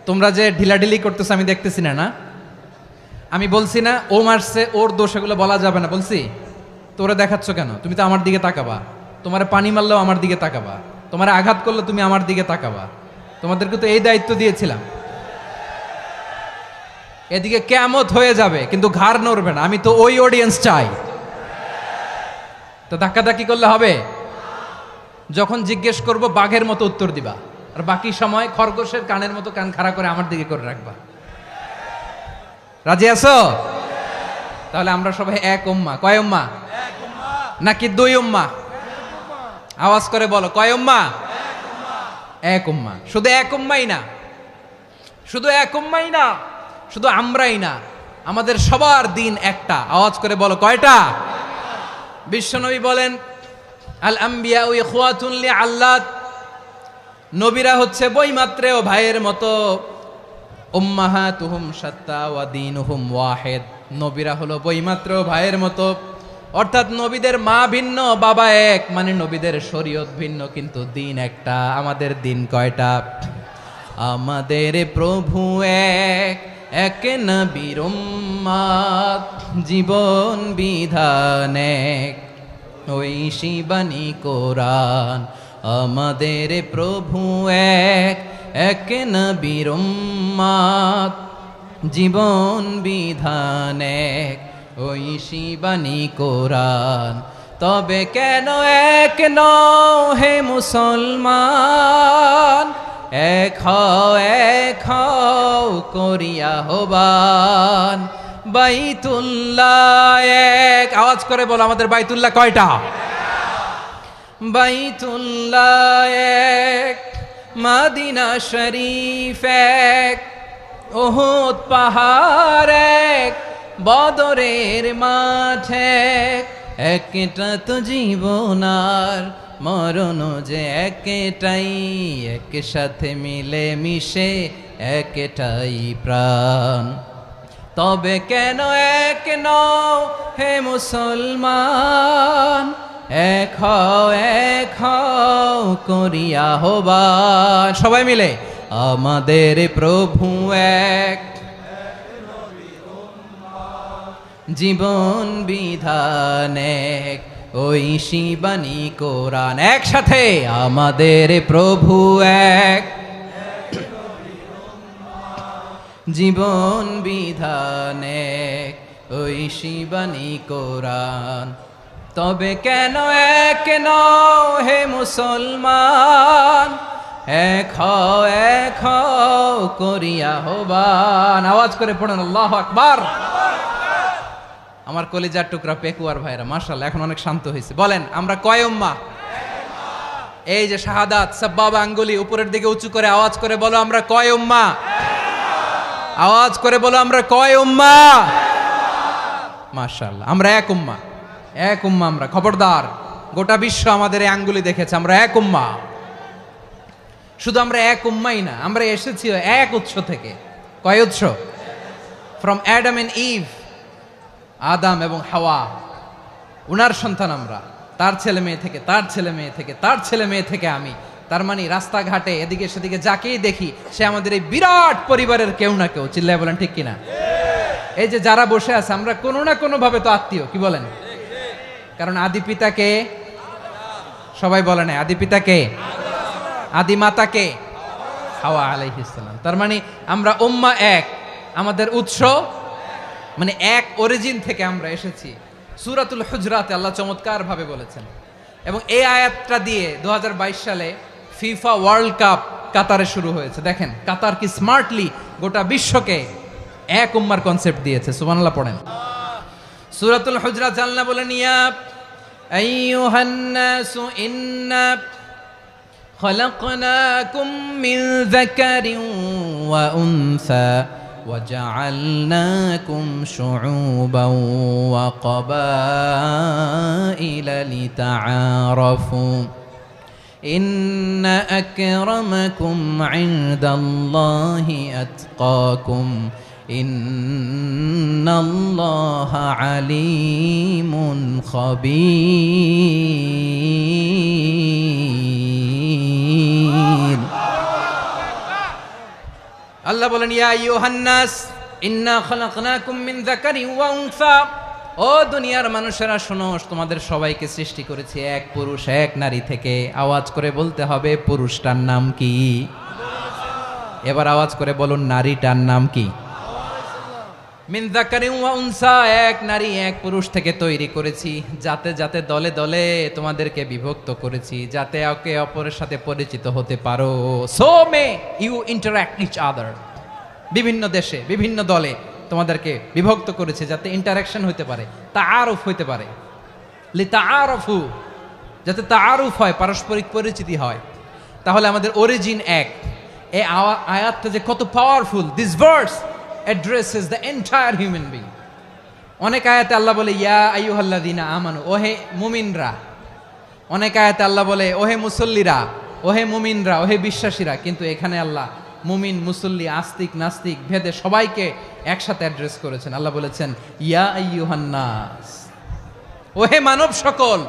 তোমরা যে ঢিলাঢিলি করতেছো আমি দেখতেছি না। আমি বলছি না ও মারছে, ওর দোষ, এগুলো বলা যাবে না বলছি? তোরা দেখাচ্ছ কেন? তুমি তো আমার দিকে তাকাবা। তোমার পানি মারলেও আমার দিকে তাকাবা, তোমার আঘাত করলে তুমি আমার দিকে তাকাবা। তোমাদেরকে তো এই দায়িত্ব দিয়েছিলাম। এদিকে কিয়ামত হয়ে যাবে কিন্তু ঘাড় নড়বে না। আমি তো ওই অডিয়েন্স চাই। তো ধাক্কাধাক্কি করলে হবে? যখন জিজ্ঞেস করব বাঘের মতো উত্তর দিবা, আর বাকি সময় খরগোশের কানের মতো কান খাড়া করে আমার দিকে করে রাখবা। রাজি আছো? তাহলে আমরা সবাই এক উম্মাহ। কয় উম্মাহ? নাকি দুই উম্মাহ? আওয়াজ করে বলো, কয় উম্মাহ? এক উম্মাহ। শুধু এক উম্মাই না, শুধু এক উম্মাই না, শুধু আমরাই না, আমাদের সবার দিন একটা। আওয়াজ করে বলো, কয়টা? বিশ্বনবী বলেন, আল আম্বিয়া ইখওয়াতুন লিআল্লাত, নবীরা হচ্ছে বৈমাত্রেয় ভাইয়ের মতো। উম্মাহাতুহুম শাত্তা ওয়া দীনুহুম ওয়াহিদ, নবীরা হলো বৈমাত্রেয় ভাইয়ের মতো। অর্থাৎ নবীদের মা ভিন্ন, বাবা এক, মানে নবীদের শরীয়ত ভিন্ন, কিন্তু দিন একটা। আমাদের দিন কয়টা? আমাদের প্রভু এক, এক নবীর উম্মত, জীবন বিধান এক, ওই শিবানী কোরআন। আমাদের প্রভু এক, এক নবীর উম্মত, জীবন বিধান এক, ওই শিবানী কোরআন। তবে কেন এক নও হে মুসলমান? এক হও করিয়া হবান। বাইতুল্লাহ এক, আওয়াজ করে বলো আমাদের বাইতুল্লাহ কয়টা? বাইতুল্লাহ এক, মদিনা শরীফ এক, উহুদ পাহাড় এক, বদরের মাঠ এক। একটা তো জীবন আর মরণ যে একটাই, একসাথে মিলে মিশে একটাই প্রাণ। তবে কেন এক নও হে মুসলমান? এক হও করিয়া হবান। সবাই মিলে, আমাদের প্রভু এক, জীবন বিধান এক, ওই শিবানী কোরআন। একসাথে, আমাদের প্রভু এক, জীবন বিধান এক, ওই শিবানী কোরআন। তবে কেন এক নও হে মুসলমান? এক হও করিয়া হবান। আওয়াজ করে পড়েন আল্লাহু আকবার। আমার কলিজার টুকরা পেকুয়ার ভাইরা, মাশাআল্লাহ এখন অনেক শান্ত হয়েছে। বলেন আমরা কয় উম্মাহ? এই যে শাহাদাত, সাব্বাবা আঙ্গুলি উপরের দিকে উঁচু করে আওয়াজ করে বলো, আমরা কয় উম্মাহ? আওয়াজ করে বলো, আমরা কয় উম্মাহ? মাশাআল্লাহ, আমরা এক উম্মাহ, এক উম্মাহ আমরা। খবরদার, গোটা বিশ্ব আমাদের এই আঙ্গুলি দেখেছে, আমরা এক উম্মাহ। শুধু আমরা এক উম্মাই না, আমরা এসেছি এক উৎস থেকে। কয় উৎস? ফ্রম অ্যাডাম এন্ড ইভ, আদাম এবং হাওয়া, উনার সন্তান আমরা। তার ছেলে মেয়ে থেকে, তার ছেলে মেয়ে থেকে, তার ছেলে মেয়ে থেকে আমি। তার মানে রাস্তাঘাটে এদিকে সেদিকে যাকেই দেখি সে আমাদের এই বিরাট পরিবারের কেউ না কেউ। চিল্লায় বলেন ঠিক কিনা? এই যে যারা বসে আছে, আমরা কোনো না কোনো ভাবে তো আত্মীয়। কি বলেন? কারণ আদি পিতাকে, সবাই বলে না, আদি পিতাকে, আদি মাতাকে, হাওয়া আলাইহিস সালাম। তার মানে আমরা উম্মাহ এক, আমাদের উৎস মানে এক অরিজিন থেকে আমরা এসেছি। সূরাতুল হুজরাতে আল্লাহ চমৎকার ভাবে বলেছেন। এবং এই আয়াতটা দিয়ে 2022 সালে ফিফা ওয়ার্ল্ড কাপ কাতারে শুরু হয়েছে। দেখেন কাতার কি স্মার্টলি গোটা বিশ্বকে এক উম্মার কনসেপ্ট দিয়েছে। সুবহানাল্লাহ পড়েন। সূরাতুল হুজরাত আল্লাহ বলেন, ইয়া আইয়ুহান নাসু ইন্না খলাকনাকুম মিন যাকারিন ওয়া উনসা وجعلناكم شعوبا وقبائل لتعارفوا إن أكرمكم عند الله أتقاكم ইন্নাল্লাহা আলিমুন খাবীর। আল্লাহ বলেন, ইয়া আইয়ুহান নাস ইন্না খালাকনাকুম মিন যাকারিন ওয়া উনসা। ও দুনিয়ার মানুষেরা শোনো, তোমাদের সবাইকে সৃষ্টি করেছি এক পুরুষ এক নারী থেকে। আওয়াজ করে বলতে হবে, পুরুষটার নাম কি? এবার আওয়াজ করে বলুন, নারীটার নাম কি? মিন যাকারিন ওয়া উনসা, এক নারী এক পুরুষ থেকে তৈরি করেছি। যাতে যাতে দলে দলে তোমাদেরকে বিভক্ত করেছি, যাতে একে অপরের সাথে পরিচিত হতে পারো। So may you interact each other. বিভিন্ন দেশে বিভিন্ন দলে তোমাদেরকে বিভক্ত করেছে যাতে ইন্টারাকশন হতে পারে, তাআরুফ হতে পারে। লিতাআরফু, যাতে তাআরুফ হয়, পারস্পরিক পরিচিতি হয়। তাহলে আমাদের অরিজিন এক। এই আয়াতটা যে কত powerful! This verse addresses the entire human being. অনেক আয়াতে আল্লাহ বলে ইয়া আইয়ুহাল্লাযীনা আমানু, ওহে মুমিনরা। অনেক আয়াতে আল্লাহ বলে ওহে মুসল্লিরা, ওহে মুমিনরা, ওহে বিশ্বাসীরা। কিন্তু এখানে আল্লাহ মুমিন মুসল্লি আস্তিক নাস্তিক ভেদে সবাইকে একসাথে অ্যাড্রেস করেছেন। আল্লাহ বলেছেন ইয়া আইয়ুহান নাস, ওহে মানব সকল।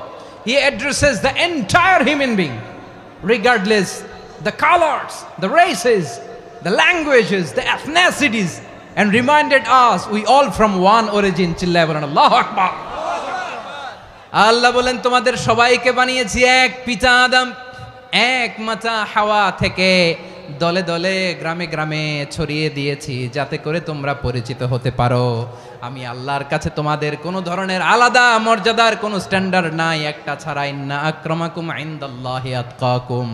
হি addresses the entire human being regardless the colours, the races, the languages, the এথনিসিটিস, and reminded us we all from one origin. চিল্লায় বলেন আল্লাহু আকবার। আল্লাহ বলেন তোমাদের সবাইকে বানিয়েছি এক পিতা আদম, এক মাতা হাওয়া থেকে। দলে দলে গ্রামে গ্রামে ছড়িয়ে দিয়েছি যাতে করে তোমরা পরিচিত হতে পারো। আমি আল্লাহর কাছে তোমাদের কোনো ধরনের আলাদা মর্যাদার কোনো স্ট্যান্ডার্ড নাই একটা ছাড়া। ইন্না আক্রামাকুম ইনদাল্লাহি আতকাকুম,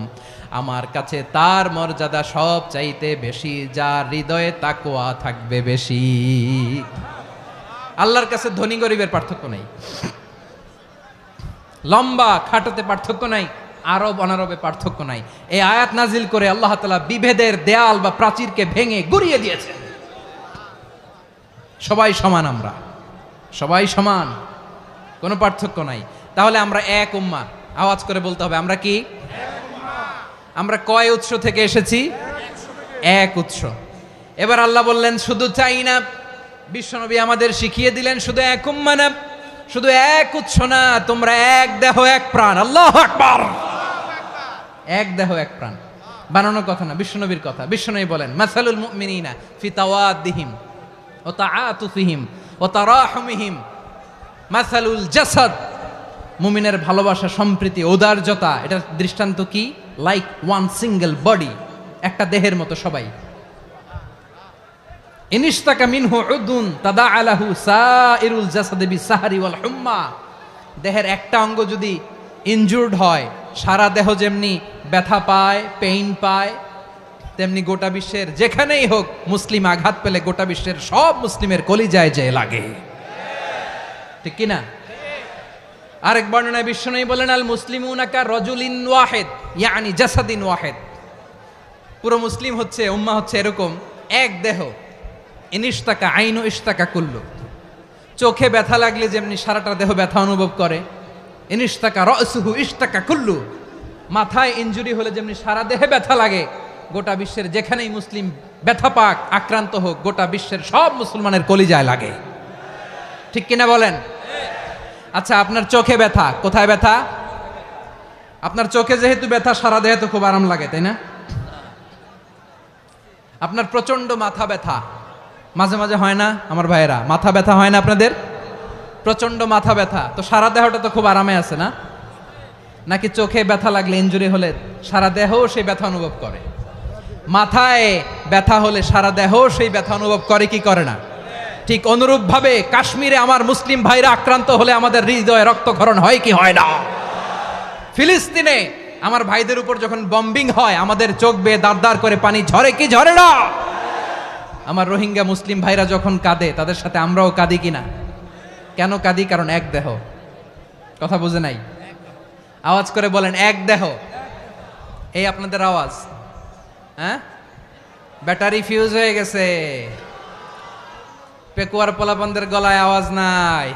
আমার কাছে তার মর্যাদা সব চাইতে বেশি যার হৃদয়ে তাকওয়া থাকবে বেশি। আল্লাহর কাছে ধনী গরিবের পার্থক্য নাই, লম্বা খাটোতে পার্থক্য নাই, আরব অনারবে পার্থক্য নাই। এই আয়াত নাজিল করে আল্লাহ তাআলা বিভেদের দেয়াল বা প্রাচীরকে ভেঙে গুড়িয়ে দিয়েছেন। সবাই সমান, আমরা সবাই সমান, কোনো পার্থক্য নাই। তাহলে আমরা এক উম্মাহ। আওয়াজ করে বলতে হবে, আমরা কি? আমরা কয় উৎস থেকে এসেছি? এক উৎস। এবার আল্লাহ বললেন শুধু চাই না, বিশ্বনবী আমাদের শিখিয়ে দিলেন শুধু এক উম্মাহ না, শুধু এক উৎস না, তোমরা এক দেহ এক প্রাণ। আল্লাহু আকবার। এক দেহ এক প্রাণ, বানানোর কথা না, বিশ্বনবীর কথা। বিশ্বনবী বলেন মাসালুল মুমিনিনা ফি তাওয়াদ্দিহিম ওয়া তাআতুফিহিম ওয়া তারাহুমিহিম মাসালুল জাসাদ। মুমিনের ভালোবাসা, সম্প্রীতি, ঔদার্যতা, এটা দৃষ্টান্ত কি? লাইক ওয়ান সিঙ্গেল বডি, একটা দেহের মতো সবাই। ইনিশতাকা মিনহু উদুন তাদাআ লাহু সাইরুল জাসাদি বিসাহরি ওয়াল হুম্মা। দেহের একটা অঙ্গ যদি ইনজুর্ড হয়, সারা দেহ যেমনি ব্যথা পায়, পেইন পায়, তেমনি গোটা বিশ্বের যেখানেই হোক মুসলিম আঘাত পেলে গোটা বিশ্বের সব মুসলিমের কলিজায় যে লাগে, ঠিক কিনা? আরেক বর্ণনায় বিশ্বনবী বলেন আল মুসলিমুনা কা রাজুলিন ওয়াহিদ ইয়ানি জাসাদিন ওয়াহিদ। পুরো মুসলিম হচ্ছে, উম্মাহ হচ্ছে এরকম এক দেহ। ইনিশতাকা আইনু ইশতাকা কুল্লু। চোখে ব্যথা লাগলে যেমনি সারাটা দেহ ব্যথা অনুভব করে, ইনিশতাকা রাসুহু ইশতাকা কুল্লু। মাথায় ইনজুরি হলে যেমনি সারা দেহে ব্যথা লাগে, গোটা বিশ্বের যেখানেই মুসলিম ব্যথা পাক, আক্রান্ত হোক, গোটা বিশ্বের সব মুসলমানের কলিজায় লাগে, ঠিক কিনা বলেন? আচ্ছা, আপনার চোখে ব্যথা, কোথায় ব্যথা? আপনার চোখে যেহেতু ব্যথা, সারা দেহে তো খুব আরাম লাগে, তাই না? আপনার প্রচন্ড মাথা ব্যথা মাঝে মাঝে হয় না আমার ভাইয়েরা? মাথা ব্যথা হয় না আপনাদের? প্রচন্ড মাথা ব্যথা, তো সারা দেহটা তো খুব আরামে আছে না? নাকি চোখে ব্যথা লাগলে, ইনজুরি হলে সারা দেহ সেই ব্যথা অনুভব করে? মাথায় ব্যথা হলে সারা দেহ সেই ব্যথা অনুভব করে কি করে না? ঠিক অনুরূপ ভাবে কাশ্মীরে আমার মুসলিম ভাইরা আক্রান্ত হলে আমাদের হৃদয়ে রক্তক্ষরণ হয় কি হয় না? ফিলিস্তিনে আমার ভাইদের উপর যখন বম্বিং হয়, আমাদের চোখ বেয়ে দাঁড় দাঁড় করে পানি ঝরে কি ঝরে না? আমার রোহিঙ্গা মুসলিম ভাইরা যখন কাঁদে, তাদের সাথে আমরাও কাঁদি কিনা? কেন কাঁদি? কারণ এক দেহ। কথা বুঝে নাই? আওয়াজ করে বলেন এক দেহ। এই আপনাদের আওয়াজ, হ্যাঁ? ব্যাটারি ফিউজ হয়ে গেছে, পেকুয়ার পোলাপানদের গলায় আওয়াজ নাই।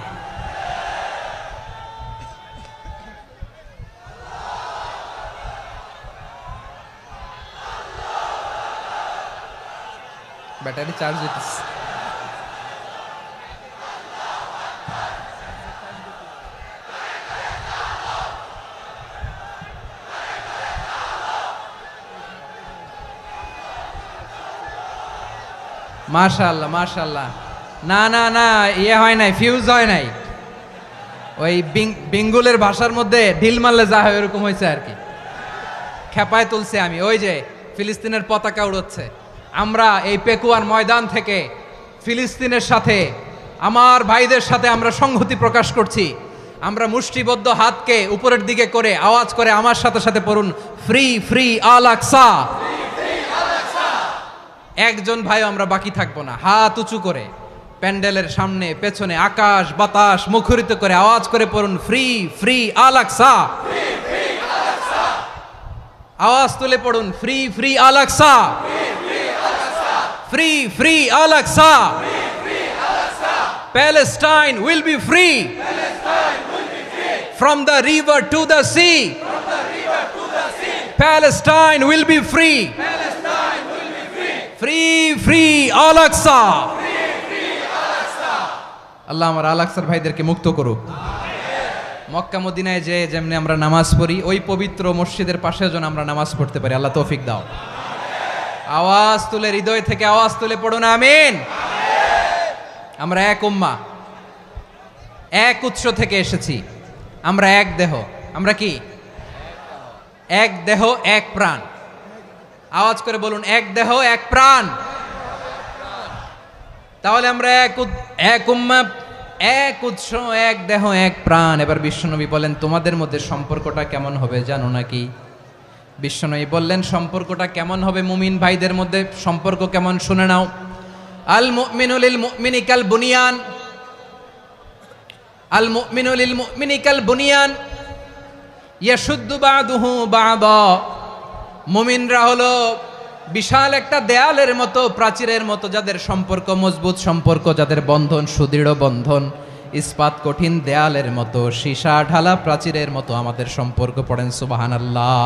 ব্যাটারি চার্জ হইতেছে। মাশাআল্লাহ মাশাআল্লাহ। না না না, ইয়ে হয় নাই, ফিউজ হয় নাই। ওই বেঙ্গলের ভাষার মধ্যে ঢিল মারলে যা হয় এরকম হয়েছে আর কি। খেপায় তুলছে আমি। ওই যে ফিলিস্তিনের পতাকা উড়োচ্ছে। আমরা এই পেকুয়ার ময়দান থেকে ফিলিস্তিনের সাথে, আমার ভাইদের সাথে আমরা সংহতি প্রকাশ করছি। আমরা মুষ্টিবদ্ধ হাতকে উপরের দিকে করে আওয়াজ করে আমার সাথে সাথে পড়ুন, ফ্রি ফ্রি আল আকসা। একজন ভাই আমরা বাকি থাকবো না। হাত উঁচু করে প্যান্ডেলের সামনে পেছনে আকাশ বাতাস মুখরিত করে আওয়াজ করে পড়ুন, ফ্রি ফ্রি আল আকসা। আওয়াজ তুলে পড়ুন, free free Al Aqsa, free free Al Aqsa. Palestine will be free from the river to the sea. Palestine will be free. Free free Al Aqsa. আল্লাহ আমার আল আকসার ভাইদেরকে মুক্ত করুক। মক্কা মদিনায় যে যেমনি আমরা নামাজ পড়ি, ওই পবিত্র মসজিদের পাশে যেন আমরা নামাজ পড়তে পারি। আল্লাহ তৌফিক দাও। আওয়াজ তুলে, হৃদয় থেকে আওয়াজ তুলে পড়ুন আমিন। আমরা এক উম্মাহ, এক উৎস থেকে এসেছি। আমরা এক দেহ। আমরা কি? এক দেহ এক প্রাণ। আওয়াজ করে বলুন, এক দেহ এক প্রাণ। তাহলে আমরা এক উম্মাহ, এক উৎস, এক দেহ এক প্রাণ। এবার বিশ্বনবী বলেন, তোমাদের মধ্যে সম্পর্কটা কেমন হবে জানো নাকি? বিশ্বনবী বললেন, সম্পর্কটা কেমন হবে মুমিন ভাইদের মধ্যে? সম্পর্ক কেমন শুনে নাও। আল মুমিনু লিল মুমিনি কাল বুনিয়ান, আল মুমিনু লিল মুমিনি কাল বুনিয়ান ইয়াশুদ্দু বাদুহু বাদা। মুমিনরা হলো বিশাল একটা দেয়ালের মতো, প্রাচীরের মতো, যাদের সম্পর্ক মজবুত, সম্পর্ক যাদের বন্ধন সুদৃঢ় বন্ধন, ইস্পাত কঠিন দেয়ালের মতো, সীসা ঢালা প্রাচীরের মতো আমাদের সম্পর্ক। পড়েন সুবহানাল্লাহ।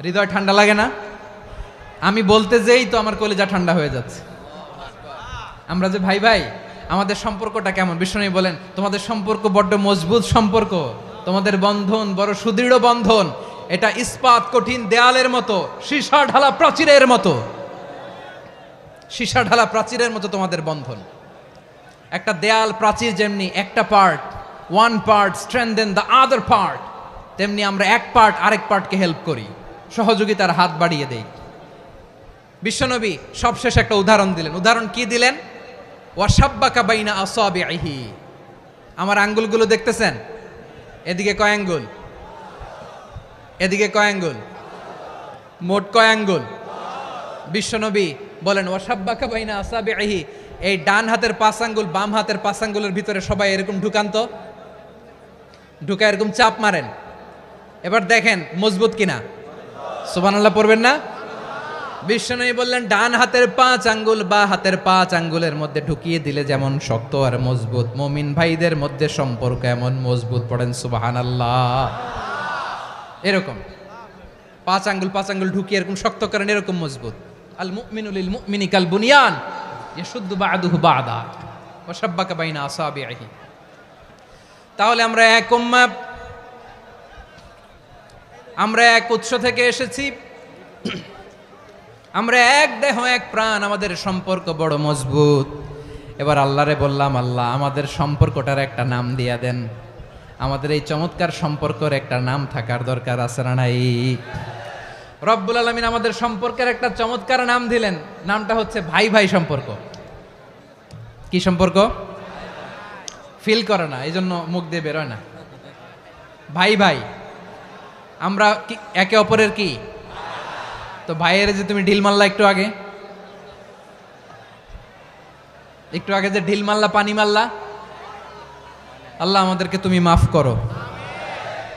হৃদয় ঠান্ডা লাগে না? আমি বলতে যেই তো আমার কলিজা ঠান্ডা হয়ে যাচ্ছে। আমরা যে ভাই ভাই, আমাদের সম্পর্কটা কেমন? বিষ্ণু বলেন, তোমাদের সম্পর্ক বড্ড মজবুত সম্পর্ক, তোমাদের বন্ধন বড় সুদৃঢ় বন্ধন। এটা ইস্পাত কঠিন দেয়ালের মতো, সীসা ঢালা প্রাচীরের মতো, সীসা ঢালা প্রাচীরের মতো তোমাদের বন্ধন। একটা দেয়াল প্রাচীর যেমনি একটা part, one part strengthen the other part, তেমনি আমরা এক পার্ট আরেক পার্টকে হেল্প করি, সহযোগিতার হাত বাড়িয়ে দেই। বিশ্বনবী সবশেষ একটা উদাহরণ দিলেন। উদাহরণ কি দিলেন? ওয়াসাব্বাকা বাইনা আসাবিহি। আমার আঙ্গুলগুলো দেখতেছেন? এদিকে কয় আঙ্গুল? এদিকে কয় আঙ্গুল? মোট কয় আঙ্গুল? বিশ্বনবী বলেন, ওয়াসাব্বাকা বাইনা আসাবিহি। এই ডান হাতের 5 আঙ্গুল বাম হাতের 5 আঙ্গুলের ভিতরে সবাই এরকম ঢুকান্ত, ঢুকা এরকম চাপ মারেন। এবার দেখেন মজবুত কিনা। সুবহানাল্লাহ পড়বেন না? বিশ্বনবী বললেন, ডান হাতের 5 আঙ্গুল বা হাতের 5 আঙ্গুলের মধ্যে ঢুকিয়ে দিলে যেমন শক্ত আর মজবুত, মুমিন ভাইদের মধ্যে সম্পর্ক এমন মজবুত। পড়েন সুবহানাল্লাহ। এরকম 5 আঙ্গুল ঢুকিয়ে এরকম শক্ত করেন, এরকম মজবুত। আল মুমিনু লিল মুমিনি কাল বুনিয়ান ইয়াশুদ্দু বাদুহু বাদা ওয়া শাব্বাকা বাইনা আসাবিহি। তাহলে আমরা এক উম্মাহ, আমরা এক উৎস থেকে এসেছি, আমরা এক দেহ এক প্রাণ, আমাদের সম্পর্ক বড় মজবুত। এবার আল্লাহরে বললাম, আল্লাহ আমাদের সম্পর্কটার একটা নাম দিয়া দেন। আমাদের এই চমৎকার সম্পর্কের একটা নাম থাকার দরকার আছে না নাই? রব্বুল আলামিন আমাদের সম্পর্কের একটা চমৎকার নাম দিলেন। নামটা হচ্ছে ভাই ভাই সম্পর্ক। কি সম্পর্ক? ফিল করে না, এই জন্য মুখ দিয়ে বেরোয় না। ভাই ভাই, আমরা একে অপরের কি? তো ভাইয়ের যে তুমি ঢিল মারলা একটু আগে, যে ঢিল মারলা, পানি মারলা, আল্লাহ আমাদেরকে তুমি মাফ করো।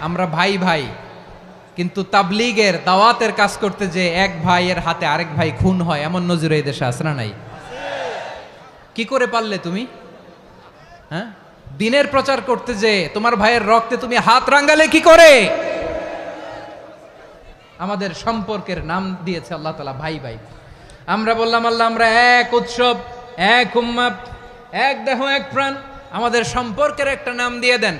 আমরা ভাই ভাই, কিন্তু তাবলীগের দাওয়াতের কাজ করতে যে এক ভাইয়ের হাতে আরেক ভাই খুন হয়, এমন নজির এই দেশে আছে না নাই? কি করে পারলে তুমি? হ্যাঁ, দিনের প্রচার করতে যে তোমার ভাইয়ের রক্তে তুমি হাত রাঙ্গালে কি করে? আমাদের সম্পর্কের নাম দিয়েছে আল্লাহ তাআলা ভাই ভাই। আমরা বললাম, আল্লাহ আমরা এক উৎসব, এক উম্মাহ, এক দেহ এক প্রাণ, আমাদের সম্পর্কের একটা নাম দিয়ে দেন।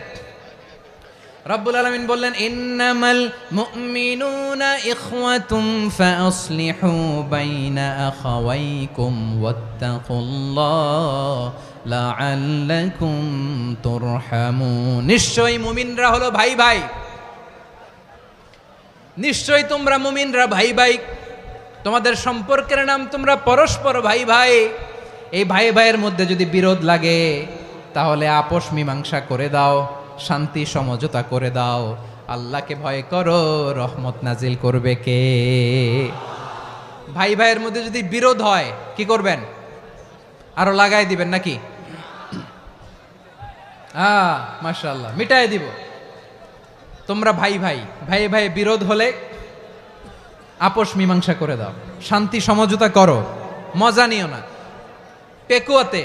রব্বুল আলামিন বললেন ইন্নামাল মুমিনুনা ইখওয়াতুম ফাআসলিহু বাইনা আখাওয়াইকুম ওয়াত্তাকুল্লাহ লাআল্লাকুম তুরহামুন। নিশ্চয়ই মুমিনরা হলো ভাই ভাই, নিশ্চয়ই তোমরা মুমিনরা ভাই ভাই, তোমাদের সম্পর্কের নাম তোমরা পরস্পর ভাই ভাই। এই ভাই ভাইয়ের মধ্যে যদি বিরোধ লাগে তাহলে আপোষ মীমাংসা করে দাও, শান্তি সমঝোতা করে দাও। আল্লাহকে ভয় করো, রহমত নাজিল করবে কে? ভাই ভাইয়ের মধ্যে যদি বিরোধ হয় কি করবেন? আরো লাগাই দিবেন নাকি? মাশাআল্লাহ, মিটাই দিব। তোমরা ভাই ভাই, ভাই ভাই বিরোধ হলে আপোষ মীমাংসা করে দাও, শান্তি সমঝোতা করো, মজা নিও না। পেকুয়াতে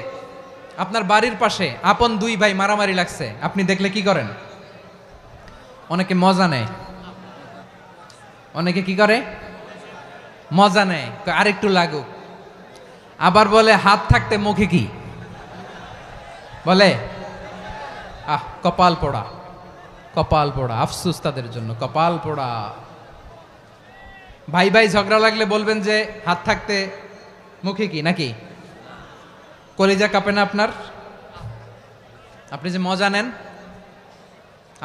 আপনার বাড়ির পাশে আপন দুই ভাই মারামারি লাগছে, আপনি দেখলে কি করেন? অনেকে মজা নেয়, অনেকে কি করে? মজা নেয়, আরেকটু লাগুক। আবার বলে হাত থাকতে মুখে কি বলে? কপাল পোড়া, কপাল পোড়া। আফসোস তাদের জন্য, কপাল পোড়া। ভাই ভাই ঝগড়া লাগলে বলবেন যে হাত থাকতে মুখে কি, নাকি? কলিজা কাঁপে না আপনার? আপনি যে মজা নেন।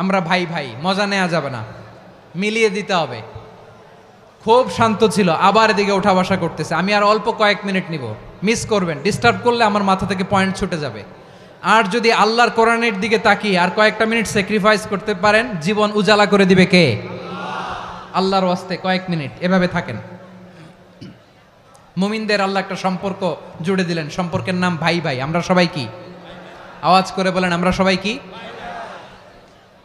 আমরা ভাই ভাই, মজা নেওয়া যাবে না, মিলিয়ে দিতে হবে। খুব শান্ত ছিল, আবার এদিকে ওঠা বসা করতেছে। আমি আর অল্প কয়েক মিনিট নিব, মিস করবেন। ডিস্টার্ব করলে আমার মাথা থেকে পয়েন্ট ছুটে যাবে। আর যদি আল্লাহর কোরআনের দিকে তাকিয়ে আর কয়েকটা মিনিট স্যাক্রিফাইস করতে পারেন, জীবন উজালা করে দিবে কে? আল্লাহর ওয়াস্তে কয়েক মিনিট এভাবে থাকেন। মুমিনদের আল্লাহ একটা সম্পর্ক জুড়ে দিলেন, সম্পর্কের নাম ভাই ভাই। আমরা সবাই কি? আওয়াজ করে বলেন, আমরা সবাই কি?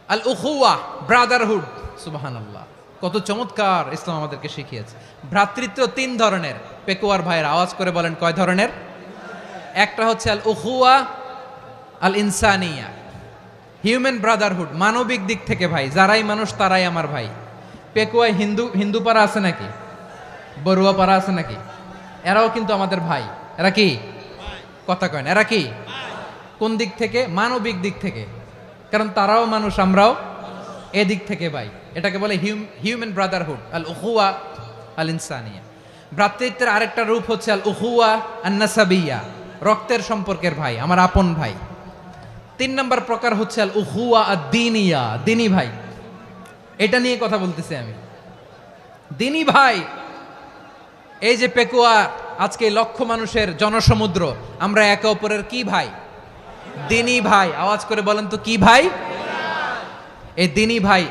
আল উখুয়া, ব্রাদারহুড। সুবহানাল্লাহ, কত চমৎকার ইসলাম আমাদেরকে শিখিয়েছে। ভ্রাতৃত্ব তিন ধরনের। পেকুয়ার ভাইয়ের আওয়াজ করে বলেন, কয় ধরনের? একটা হচ্ছে আল উখুয়া আল ইনসানিয়া, হিউম্যান ব্রাদারহুড, মানবিক দিক থেকে ভাই। যারাই মানুষ তারাই আমার ভাই। পেকুয়ায় হিন্দু পাড়া আছে নাকি? বড়ুয়া পাড়া আছে নাকি? এরাও কিন্তু আমাদের ভাই। এরা কি? কথা কয় না, এরা কি? কোন দিক থেকে? মানবিক দিক থেকে। কারণ তারাও মানুষ, আমরাও এদিক থেকে ভাই। এটাকে বলে হিউম্যান ব্রাদারহুড, আল উখুয়া আল ইনসানিয়া। ভ্রাতৃত্বের আরেকটা রূপ হচ্ছে আল উখুয়া আন নাসাবিয়া, রক্তের সম্পর্কের ভাই, আমার আপন ভাই। 3 নম্বর প্রকার হচ্ছে আল উখুয়া আদ-দীনিয়া, দিনী ভাই। এটা নিয়ে কথা বলতেছি আমি। দিনী ভাই, এই যে পেকুয়া, আজকে লক্ষ মানুষের জনসমুদ্র, আমরা একে অপরের কি ভাই? দিনী ভাই। আওয়াজ করে বলেন তো, কি ভাই? এই দিনী ভাই,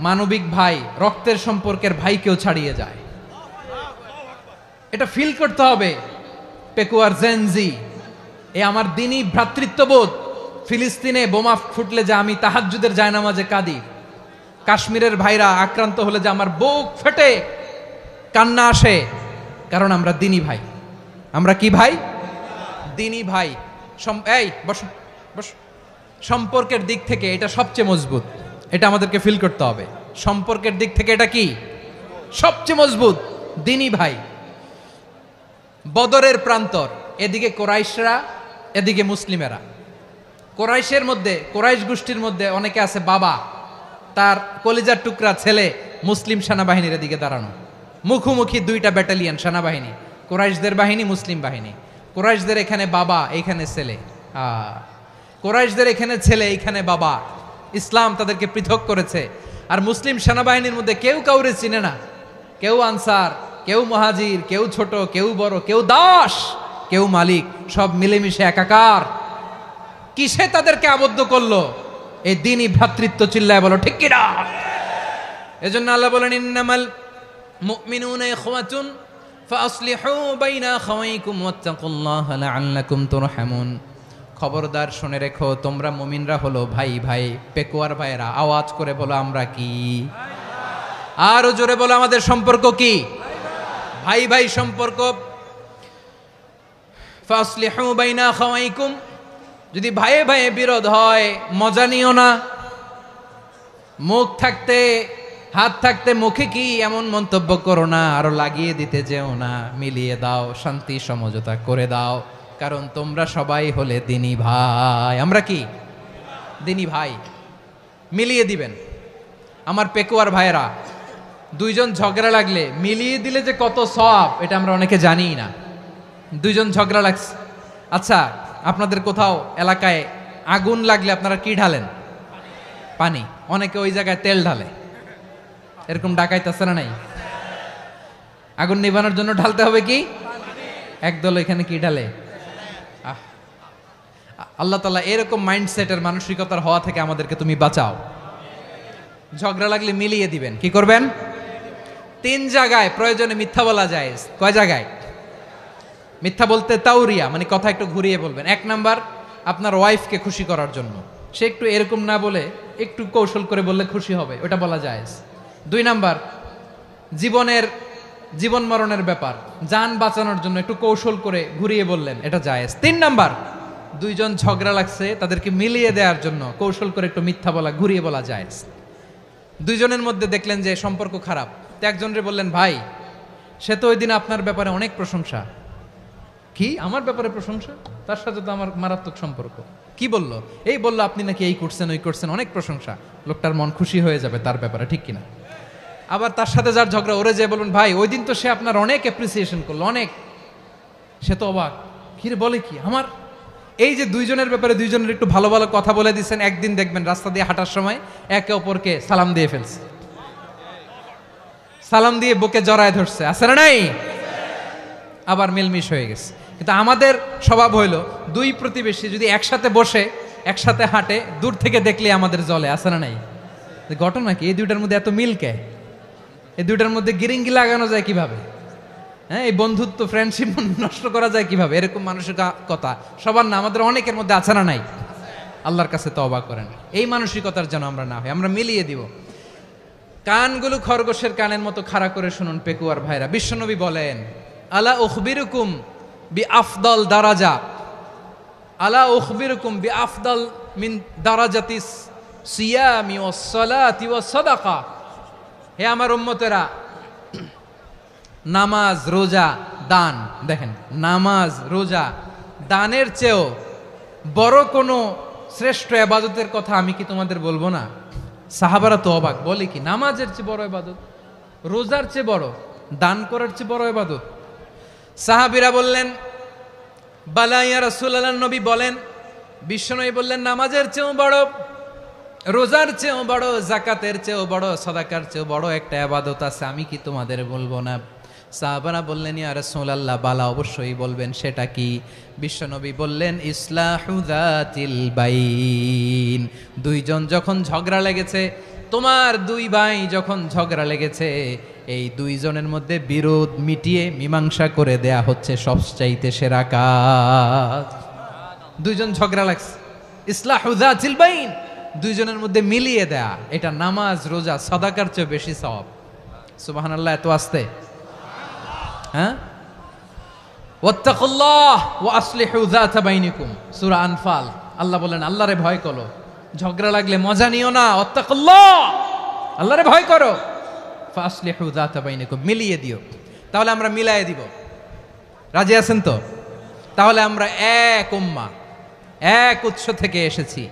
মানবিক ভাই, রক্তের সম্পর্কের ভাইকেও ছাড়িয়ে যায়। এটা ফিল করতে হবে। পেকুয়ার জেনজি, এ আমার দিনী ভ্রাতৃত্ববোধ। ফিলিস্তিনে বোমা ফুটলে যে আমি তাহাজ্জুদের জায়নামাজে কাঁদি, কাশ্মীরের ভাইরা আক্রান্ত হলে যে আমার বুক ফেটে কান্না আসে, কারণ আমরা দিনী ভাই। আমরা কি ভাই? দিনী ভাই। এই বসো বসো। সম্পর্কের দিক থেকে এটা সবচেয়ে মজবুত। এটা আমাদেরকে ফিল করতে হবে। সম্পর্কের দিক থেকে এটা কি? সবচেয়ে মজবুত, দিনী ভাই। বদরের প্রান্তর, এদিকে কোরাইশরা, এদিকে মুসলিমেরা। কোরাইশের মধ্যে, কোরাইশ গোষ্ঠীর মধ্যে অনেকে আছে বাবা, তার কলিজার টুকরা ছেলে মুসলিম সেনাবাহিনীর এদিকে দাঁড়ানো। মুখোমুখি দুইটা ব্যাটালিয়ন সেনাবাহিনী, কোরাইশদের বাহিনী, মুসলিম বাহিনী। কোরাইশদের এখানে বাবা, এইখানে ছেলে। কোরাইশদের এখানে ছেলে, এইখানে বাবা। ইসলাম তাদেরকে পৃথক করেছে। আর মুসলিম সেনাবাহিনীর মধ্যে কেউ কাউরে চিনে না। কেউ আনসার, কেউ মুহাজির, কেউ ছোট, কেউ বড়, কেউ দাস, কেউ মালিক, সব মিলেমিশে একাকার। কিসে তাদেরকে আবদ্ধ করলো? এই দিনই ভ্রাতৃত্ব। চিল্লায় বলো ঠিক কিনা? এজন্য আল্লাহ বলেন, ইন্নামাল মুমিনুনা ইখওয়াতুন ফাআসলিহু বাইনা আখাওয়াইকুম ওয়াত্তাকুল্লাহা লাআল্লাকুম তুরহামুন। খবরদার শুনে রেখো, তোমরা মুমিনরা হলো ভাই ভাই। পেকুয়ার ভাইরা আওয়াজ করে বলো, আমরা কি? আরো জোরে বলো, আমাদের সম্পর্ক কি? ভাই ভাই সম্পর্ক। ফাআসলিহু বাইনা আখাওয়াইকুম, যদি ভাইয়ে ভাইয়ে বিরোধ হয় মজা নিও না। মুখ থাকতে, হাত থাকতে মুখে কি এমন মন্তব্য করো না, আরো লাগিয়ে দিতে যেও না। মিলিয়ে দাও, শান্তি সমঝোতা করে দাও, কারণ তোমরা সবাই হলে দিনী ভাই। আমরা কি? দিনী ভাই। মিলিয়ে দিবেন। আমার পেকুয়ার ভাইয়েরা, দুইজন ঝগড়া লাগলে মিলিয়ে দিলে যে কত সওয়াব এটা আমরা অনেকে জানিই না। দুইজন ঝগড়া লাগছে, আচ্ছা আপনাদের কোথাও এলাকায় আগুন লাগলে আপনারা কি ঢালেন? পানি। অনেকে ওই জায়গায় তেল ঢালে, এরকম ডাকাইতেছে না নাই? আগুন নিভানোর জন্য ঢালতে হবে কি? একদল এখানে কি ঢালে? আল্লাহ তাআলা এরকম মাইন্ডসেটের মানসিকতার হওয়া থেকে আমাদেরকে তুমি বাঁচাও। ঝগড়া লাগলে মিলিয়ে দিবেন। কি করবেন? 3 জায়গায় প্রয়োজনে মিথ্যা বলা যায়। কয় জায়গায় মিথ্যা বলতে? তাউরিয়া, মানে কথা একটু ঘুরিয়ে বলবেন। 1 নাম্বার, আপনার ওয়াইফকে খুশি করার জন্য, সে একটু এরকম না বলে একটু কৌশল করে বললে খুশি হবে, ওটা বলা যায়। 2 নাম্বার, জীবন মরণের ব্যাপার, জান বাঁচানোর জন্য একটু কৌশল করে ঘুরিয়ে বললেন, এটা জায়েজ। 3 নাম্বার, দুইজন ঝগড়া লাগছে তাদেরকে মিলিয়ে দেওয়ার জন্য কৌশল করে একটু মিথ্যা বলা, ঘুরিয়ে বলা জায়েজ। দুইজনের মধ্যে দেখলেন যে সম্পর্ক খারাপ, তো একজনরে বললেন, ভাই সে তো ওই দিন আপনার ব্যাপারে অনেক প্রশংসা। কি আমার ব্যাপারে প্রশংসা? তার সাথে তো আমার মারাত্মক সম্পর্ক। কি বললো? এই বললো আপনি নাকি এই করছেন ওই করছেন, অনেক প্রশংসা। লোকটার মন খুশি হয়ে যাবে তার ব্যাপারে, ঠিক কিনা? আবার তার সাথে যার ঝগড়া, ওরে যে বলুন, ভাই ওই দিন তো সে আপনার অনেক অ্যাপ্রিসিয়েশন করলো, অনেক। সে তো অবাক, কিরে বলে কি আমার? এই যে দুইজনের ব্যাপারে দুইজনের একটু ভালো ভালো কথা বলে দিচ্ছেন, একদিন দেখবেন রাস্তা দিয়ে হাঁটার সময় একে অপরকে সালাম দিয়ে ফেলছে, সালাম দিয়ে বুকে জড়ায় ধরছে, আছে না নাই? আবার মিলমিশ হয়ে গেছে। কিন্তু আমাদের স্বভাব হইল, দুই প্রতিবেশী যদি একসাথে বসে একসাথে হাঁটে, দূর থেকে দেখলে আমাদের জলে, আছে না নাই? ঘটনা কি? এই দুইটার মধ্যে এত মিল কে? এই দুইটার মধ্যে গিরিঙ্গি লাগানো যায় কিভাবে? হ্যাঁ, এই বন্ধুত্ব ফ্রেন্ডশিপ নষ্ট করা যায় কিভাবে? এরকম মানসিকতা সবার না, আমাদের অনেকের মধ্যে আছে না নাই? আল্লাহর কাছে তওবা করেন, এই মানসিকতার যেন আমরা না হই, আমরা মিলিয়ে দিব। কানগুলো খরগোশের কানের মতো খাড়া করে শুনুন পেকুয়ার ভাইরা। বিশ্বনবী বলেন, আলা উখবিরুকুম বি আফদল দারাজা, আলা উখবিরুকুম বি আফদল মিন দারাজাতিস সিয়ামি ওয়াস সালাতি ওয়াস সাদাকা। হে আমার উম্মতেরা, নামাজ, রোজা, দান, দেখেন নামাজ, রোজা, দানের চেয়েও বড় কোনো শ্রেষ্ঠ ইবাদতের কথা আমি কি তোমাদের বলবো না? সাহাবারা তো অবাক, বলে কি নামাজের চেয়ে বড় ইবাদত, রোজার চেয়ে বড়, দান করার চেয়ে বড় ইবাদত? সাহাবীরা বললেন, বালা ইয়া রাসূলুল্লাহ, নবী বলেন। বিশ্বনবী বললেন, নামাজের চেয়েও বড়, রোজার চেয়েও বড়, যাকাতের চেয়েও বড়, সাদাকার চেয়েও বড় একটা ইবাদত আছে, আমি কি তোমাদের বলবো না? সাহাবারা বললেন, ইয়া রাসূলুল্লাহ, বালা অবশ্যই বলবেন, সেটা কি? বিশ্বনবী বললেন, ইসলাহু যাতিল বাইন। দুইজন যখন ঝগড়া লেগেছে, তোমার দুই ভাই যখন ঝগড়া লেগেছে, এই দুইজনের মধ্যে বিরোধ মিটিয়ে মীমাংসা করে দেয়া হচ্ছে সবচাইতে সেরা কাজ। দুইজন ঝগড়া লাগছে, ইসলাহু যাতিল বাইন, দুইজনের মধ্যে মিলিয়ে দেয়া, এটা নামাজ, রোজা, সাদাকার চেয়ে বেশি সওয়াব। সুবহানাল্লাহ, এত আসতে। হ্যাঁ, ওয়াত্তাকুল্লাহ ওয়া আসলিহু যাতা বাইনিকুম, সূরা আনফাল। আল্লাহ বলেন, আল্লাহরে ভয় করো, ঝগড়া লাগলে মজা নিও না, ওয়াত্তাকুল্লাহ, আল্লাহরে ভয় করো, ফাসলিহু যাতা বাইনিকুম, মিলিয়ে দিও। তাহলে আমরা মিলায়ে দিব, রাজি আছেন তো? তাহলে আমরা এক উম্মাহ, এক উৎস থেকে এসেছি,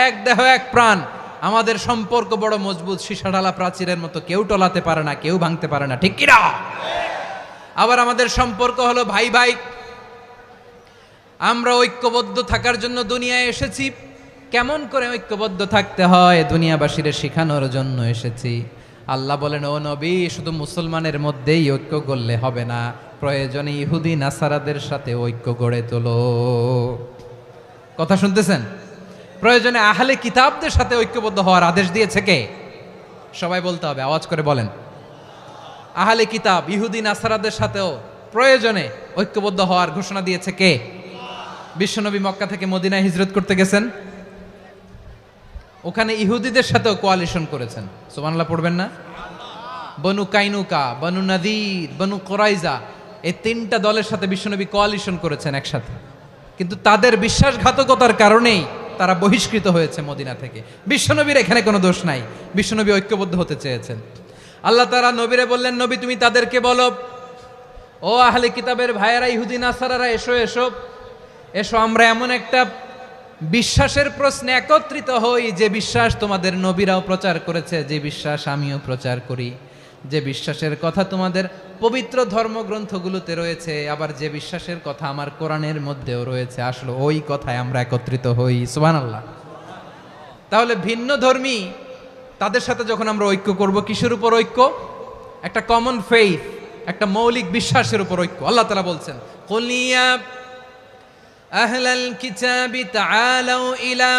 এক দেহ এক প্রাণ, আমাদের সম্পর্ক বড় মজবুত, সীসাঢালা প্রাচীরের মতো, কেউ টলাতে পারে না, কেউ ভাঙতে পারে না, ঠিক কিনা? আবার আমাদের সম্পর্ক হলো ভাই ভাই, আমরা ঐক্যবদ্ধ থাকার জন্য দুনিয়ায় এসেছি। কেমন করে ঐক্যবদ্ধ থাকতে হয় দুনিয়াবাসীর শেখানোর জন্য এসেছি। আল্লাহ বলেন, ও নবী, শুধু মুসলমানের মধ্যেই ঐক্য গড়লে হবে না, প্রয়োজনে ইহুদি নাসারাদের সাথে ঐক্য গড়ে তোলো। কথা শুনতেছেন? প্রয়োজনে আহলে কিতাবদের সাথে ঐক্যবদ্ধ হওয়ার আদেশ দিয়েছে কে? সবাই বলতে হবে, আওয়াজ করে বলেন। আহলে কিতাব ইহুদি নাসারাদের সাথেও প্রয়োজনে ঐক্যবদ্ধ হওয়ার ঘোষণা দিয়েছে কে? বিশ্বনবী মক্কা থেকে মদিনায় হিজরত করতে গেছেন, ওখানে ইহুদিদের সাথেও কোয়ালিশন করেছেন। সুবহানাল্লাহ পড়বেন না? বনু কাইনুকা, বনু নাদির, বনু কুরাইজা, এই 3টা দলের সাথে বিশ্বনবী কোয়ালিশন করেছেন একসাথে। কিন্তু তাদের বিশ্বাসঘাতকতার কারণেই তারা বহিষ্কৃত হয়েছে মদিনা থেকে। বিশ্বনবীর এখানে কোনো দোষ নাই, বিশ্বনবী ঐক্যবদ্ধ হতে চেয়েছেন। আল্লাহ তাআলা নবীরে বললেন, নবী তুমি তাদেরকে বলো, ও আহলে কিতাবের ভাইয়েরা, ইহুদি নাসারারা, এসো এসো এসো, আমরা এমন একটা বিশ্বাসের প্রশ্নে একত্রিত হই, যে বিশ্বাস তোমাদের নবীরাও প্রচার করেছে, যে বিশ্বাস আমিও প্রচার করি, যে বিশ্বাসের কথা তোমাদের পবিত্র ধর্মগ্রন্থগুলোতে রয়েছে, আবার যে বিশ্বাসের কথা আমার কোরআনের মধ্যেও রয়েছে, আসলে ওই কথায় আমরা একত্রিত হই। সুবহানাল্লাহ। তাহলে ভিন্ন ধর্মী তাদের সাথে যখন আমরা ঐক্য করব, কিসের উপর ঐক্য? একটা কমন ফেইথ, একটা মৌলিক বিশ্বাসের উপর ঐক্য। আল্লাহ তাআলা বলছেন, কুল ইয়া আহলাল কিতাবি তাআলাউ ইলা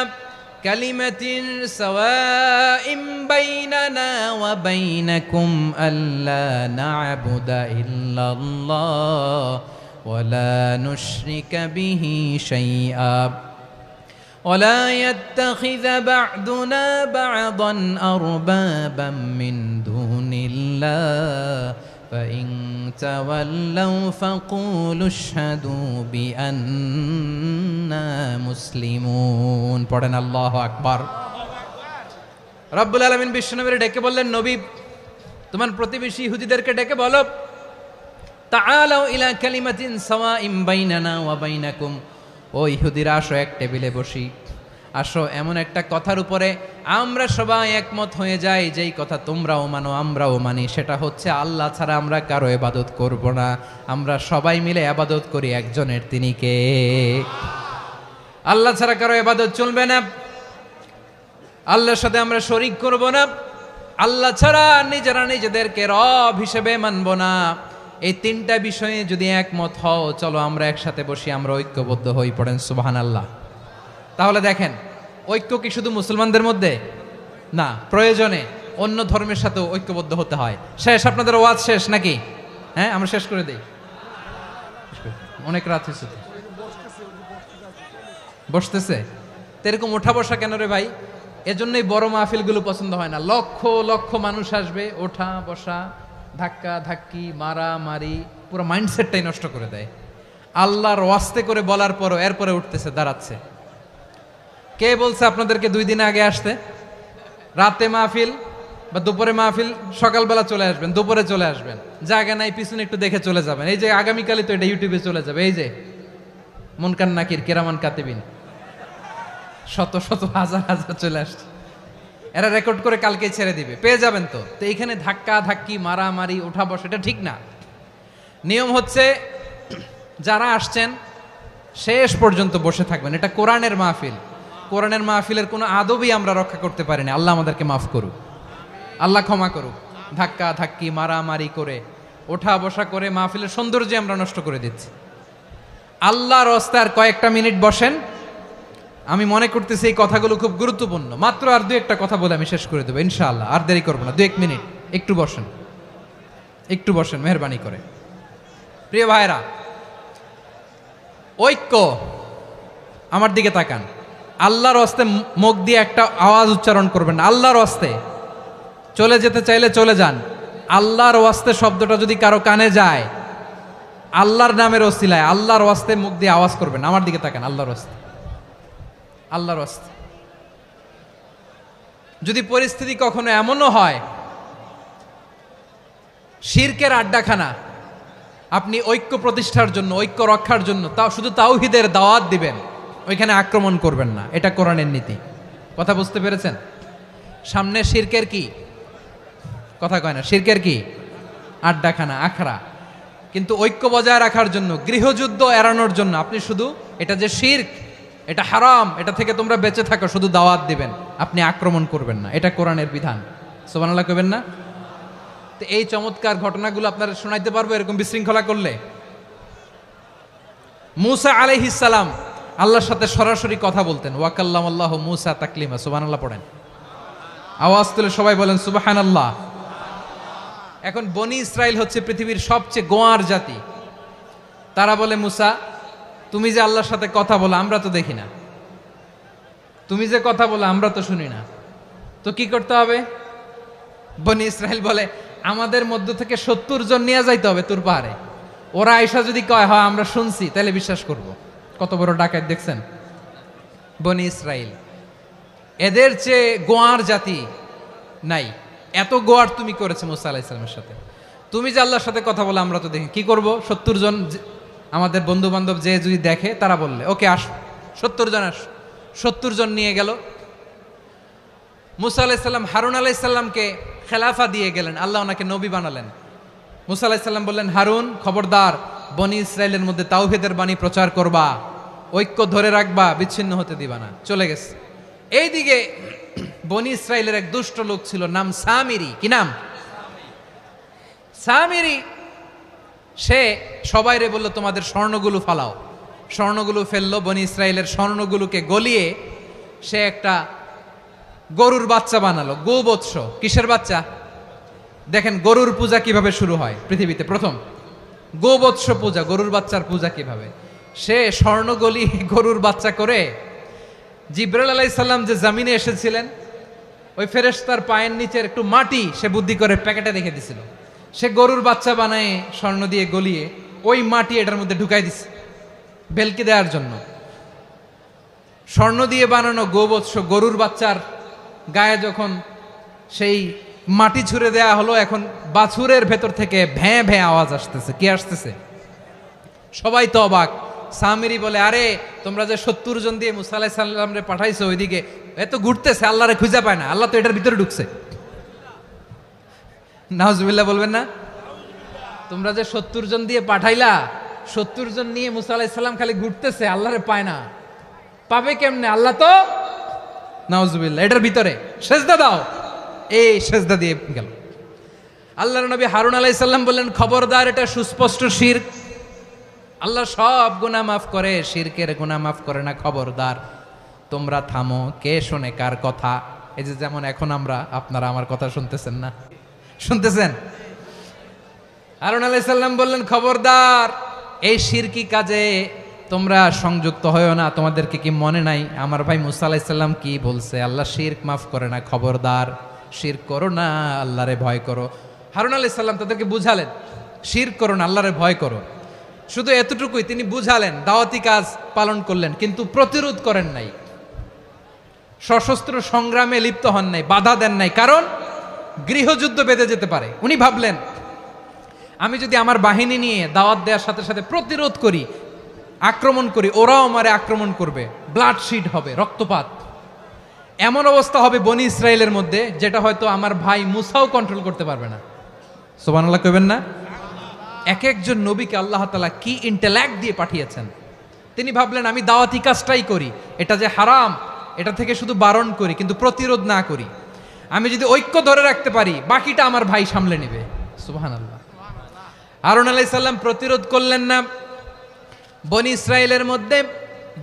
কালিমাতিন সাওয়াইম বাইনানা ওয়া বাইনাকুম আল্লা না'বুদা ইল্লাল্লাহ ওয়া লা নুশরিকা বিহি শাইআ ولا يتخذ بعضنا بعضا أربابا من دون الله فإن تولوا فقولوا اشهدوا بأننا مسلمون পড়েন আল্লাহু আকবার। রব্বুল আলামিন বিশ্বনবীর ডেকে বললেন, নবী তোমার প্রতিবেশী ইহুদিদেরকে ডেকে বলো, তাআলাউ ইলা কালিমাতিন সাওয়াইম বাইনানা ওয়া বাইনাকুম, ও ইহুদিরা আসো এক টেবিলে বসি, আসো এমন একটা কথার উপরে আমরা সবাই একমত হয়ে যাই, যেই কথা তোমরাও মানো আমরাও মানি, সেটা হচ্ছে আল্লাহ ছাড়া আমরা কারো ইবাদত করব না, আমরা সবাই মিলে ইবাদত করি একজনের, তিনি কে? আল্লাহ ছাড়া কারো ইবাদত চলবে না, আল্লাহর সাথে আমরা শরীক করব না, আল্লাহ ছাড়া নিজেরা নিজেদেরকে রব হিসেবে মানব না। এই তিনটা বিষয়ে যদি একমত হও, চলো আমরা একসাথে বসি, আমরা ঐক্যবদ্ধ হই। পড়েন সুবহানাল্লাহ। তাহলে দেখেন, ঐক্য কি শুধু মুসলমানদের মধ্যে না, প্রয়োজনে অন্য ধর্মের সাথেও ঐক্যবদ্ধ হতে হয়। শেষ, আপনাদের ওয়াজ শেষ নাকি? হ্যাঁ, আমরা শেষ করে দেই, অনেক রাত হয়েছে। বসতেছে তো এরকম ওঠা বসা কেন রে ভাই? এজন্যই বড় মাহফিলগুলো পছন্দ হয় না। লক্ষ লক্ষ মানুষ আসবে, ওঠা বসা, ধাক্কা ধাক্কি, মারা মারি, পুরো মাইন্ডসেটটাই নষ্ট করে দেয়। আল্লাহর ওয়াস্তে করে বলার পরও এরপরে উঠতেছে, দাঁড়াচ্ছে। কে বলছে আপনাদেরকে 2 দিন আগে আসতে? রাতে মাহফিল বা দুপুরে মাহফিল, সকালবেলা চলে আসবেন, দুপুরে চলে আসবেন, জায়গা নাই পিছনে একটু দেখে চলে যাবেন। এই যে আগামীকালই তো এটা ইউটিউবে চলে যাবে, এই যে মুনকার নাকির কেরামান কাতিবিন, শত শত হাজার হাজার চলে আসছে, এরা রেকর্ড করে কালকে ছেড়ে দিবে, পেয়ে যাবেন। তো এইখানে ধাক্কা ধাক্কি, মারামারি, ওঠা বসা, এটা ঠিক না। নিয়ম হচ্ছে যারা আসছেন শেষ পর্যন্ত বসে থাকবেন। এটা কোরআনের মাহফিল, কোরআনের মাহফিলের কোনো আদবই আমরা রক্ষা করতে পারিনি। আল্লাহ আমাদেরকে মাফ করুক, আল্লাহ ক্ষমা করুক। ধাক্কা ধাক্কি, মারামারি করে, ওঠা বসা করে মাহফিলের সৌন্দর্য আমরা নষ্ট করে দিচ্ছি। আল্লাহর রাস্তায় কয়েকটা মিনিট বসেন। আমি মনে করতেছি এই কথাগুলো খুব গুরুত্বপূর্ণ। মাত্র আর 2-1টা কথা বলে আমি শেষ করে দেবো ইনশাআল্লাহ, আর দেরি করবো না। 2-1 মিনিট একটু বসেন, একটু বসেন মেহরবানি করে। প্রিয় ভাইরা, ঐক্য, আমার দিকে তাকান। আল্লাহর রাস্তে মুখ দিয়ে একটা আওয়াজ উচ্চারণ করবেন না। আল্লাহর রাস্তে চলে যেতে চাইলে চলে যান। আল্লাহর ওয়াস্তে শব্দটা যদি কারো কানে যায়, আল্লাহর নামের ওসিলায় আল্লাহর ওয়াস্তে মুখ দিয়ে আওয়াজ করবেন। আমার দিকে তাকান, আল্লাহর ওয়াস্তে, আল্লাহর ওয়াস্তে। যদি পরিস্থিতি কখনো এমনও হয় শিরকের আড্ডাখানা, আপনি ঐক্য প্রতিষ্ঠার জন্য, ঐক্য রক্ষার জন্য তাও শুধু তাওহীদের দাওয়াত দিবেন, ওইখানে আক্রমণ করবেন না। এটা কোরআনের নীতি। কথা বুঝতে পেরেছেন? সামনে শিরকের কি কথা কয় না, শিরকের কি আড্ডাখানা, আখড়া। কিন্তু ঐক্য বজায় রাখার জন্য, গৃহযুদ্ধ এড়ানোর জন্য আপনি শুধু এটা যে শিরক, এটা হারাম, এটা থেকে তোমরা বেঁচে থাকো, শুধু দাওয়াত দিবেন, আপনি আক্রমণ করবেন না। এটা কোরআনের বিধান। সুবহানাল্লাহ কইবেন না? তো এই চমৎকার ঘটনাগুলো আপনারা শোনাইতে পারবো এরকম বিশৃঙ্খলা করলে। মূসা আলাইহিস সালাম আল্লাহর সাথে সরাসরি কথা বলতেন। ওয়াকাল্লামাল্লাহু মূসা তাকলিমা। সুবহানাল্লাহ পড়েন, আওয়াজ তুলে সবাই বলেন সুবহানাল্লাহ। এখন বনি ইসরাইল হচ্ছে পৃথিবীর সবচেয়ে গোয়ার জাতি। তারা বলে, মূসা তুমি যে আল্লাহর সাথে কথা বলো আমরা তো দেখি না, তুমি যে কথা বলো আমরা তো শুনি না, তো কি করতে হবে? বনি ইসরাইল বলে, আমাদের মধ্য থেকে 70 জন নিয়ে যাইতে হবে তুর পাহাড়ে। ওরা আয়েশা যদি কয় হয় আমরা শুনছি, তাহলে বিশ্বাস করব। কত বড় ডাকাত দেখছেন বনি ইসরাইল। এদের চেয়ে গোয়ার জাতি নাই। এত গোয়ার তুমি করেছে মুসা আলাইহিস সালামের সাথে। তুমি যে আল্লাহর সাথে কথা বলে আমরা তো দেখি, কি করব? 70 জন আমাদের বন্ধু বান্ধব যে যদি দেখে, তারা বললে ওকে আস, 70 জন আস, 70 জন নিয়ে গেল। মুসা আলাইহিস সালাম হারুন আলাইহিস সালামকে খেলাফা দিয়ে গেলেন, আল্লাহ ওনাকে নবী বানালেন। মুসা আলাইহিস সালাম বললেন, হারুন খবরদার, বনি ইসরায়েলের মধ্যে তাওহীদের বাণী প্রচার করবা, ঐক্য ধরে রাখবা, বিচ্ছিন্ন হতে দিবা না। চলে গেছে। এইদিকে বনি ইসরায়েলের এক দুষ্ট লোক ছিল, নাম সামিরি। কি নাম? সামিরি। সে সবাইরে বলল, তোমাদের স্বর্ণগুলো ফালাও। স্বর্ণগুলো ফেললো, বনি ইসরায়েলের স্বর্ণগুলোকে গলিয়ে সে একটা গরুর বাচ্চা বানালো, গোবৎস। কিসের বাচ্চা? দেখেন গরুর পূজা কিভাবে শুরু হয় পৃথিবীতে প্রথম, গোবৎস পূজা, গরুর বাচ্চার পূজা কিভাবে। সে স্বর্ণ গলি গরুর বাচ্চা করে জিব্রাইল আলাইহিস সালাম যে জমিনে এসেছিলেন, ওই ফেরেশতার পায়ের নিচের একটু মাটি সে বুদ্ধি করে প্যাকেটে রেখে দিছিল। সে গরুর বাচ্চা বানায় স্বর্ণ দিয়ে গলিয়ে ওই মাটি এটার মধ্যে ঢুকাই দিছে ভেলকি দেওয়ার জন্য। স্বর্ণ দিয়ে বানানো গোবৎস গরুর বাচ্চার গায়ে যখন সেই মাটি ছুঁড়ে দেয়া হলো, এখন বাছুরের ভেতর থেকে ভ্যাঁ ভ্যাঁ আওয়াজ আসতেছে। কি আসতেছে? সবাই তো অবাক। সামিরি বলে, আরে তোমরা যে 70 জন দিয়ে মুসা আলাইহিস সালাম রে পাঠাইছো, ওইদিকে এত ঘুরতেছে, আল্লাহরে খুঁজে পায় না, আল্লাহ তো এটার ভিতরে ঢুকছে। নাউজুবিল্লাহ বলবেন না? তোমরা যে 70 জন দিয়ে পাঠাইলা, 70 জন নিয়ে মুসা আলাইহিস সালাম খালি ঘুরতেছে, আল্লাহরে পায় না। পাবে কেমনে? আল্লাহ তো, নাউজুবিল্লাহ, এটার ভিতরে সেজদা দাও। এই সেজদা দিয়ে গেল। আল্লাহর নবী হারুন আলাইহিস সালাম বললেন, খবরদার, এটা সুস্পষ্ট শিরক। আল্লাহ সব গুনাহ মাফ করে, শিরকের গুনাহ মাফ করে না, খবরদার তোমরা থামো। কে শোনে কার কথা? এই যে যেমন এখন আপনারা আমার কথা শুনতেছেন না? শুনতেছেন? হারুন আলাইহিস সালাম বললেন, খবরদার, এই শিরকি কাজে তোমরা সংযুক্ত হয়ো না। তোমাদেরকে কি মনে নাই আমার ভাই মুসা আলাইহিস সালাম কি বলছে? আল্লাহ শিরক মাফ করে না, খবরদার শিরক করো না, আল্লাহরে ভয় করো। হারুন আলাইহিস সালাম তাদেরকে বুঝালেন, শিরক করো না, আল্লাহরে ভয় করো। শুধু এতটুকুই তিনি বুঝালেন, দাওয়াতি কাজ পালন করলেন, কিন্তু প্রতিরোধ করেন নাই, সশস্ত্র সংগ্রামে লিপ্ত হন নাই, বাধা দেন নাই, কারণ গৃহযুদ্ধ বেঁধে যেতে পারে। উনি ভাবলেন, আমি যদি আমার বাহিনী নিয়ে দাওয়াত দেওয়ার সাথে সাথে প্রতিরোধ করি, আক্রমণ করি, ওরাও আমারে আক্রমণ করবে, ব্লাডশিড হবে, রক্তপাত, এমন অবস্থা হবে বনি ইসরায়েলের মধ্যে যেটা হয়তো আমার ভাই মুসাও কন্ট্রোল করতে পারবে না। সুবহানাল্লাহ কইবেন না? এক একজন নবীকে আল্লাহ তাআলা কি ইন্টেলেক্ট দিয়ে পাঠিয়েছেন। তিনি ভাবলেন, আমি দাওয়াতি কাজটাই করি, এটা যে হারাম এটা থেকে শুধু বারণ করি, কিন্তু প্রতিরোধ না করি। আমি যদি ঐক্য ধরে রাখতে পারি, বাকিটা আমার ভাই সামলে নেবে। সুবহানাল্লাহ। হারুন আলাইহিস সালাম প্রতিরোধ করলেন না, বনি ইসরায়েলের মধ্যে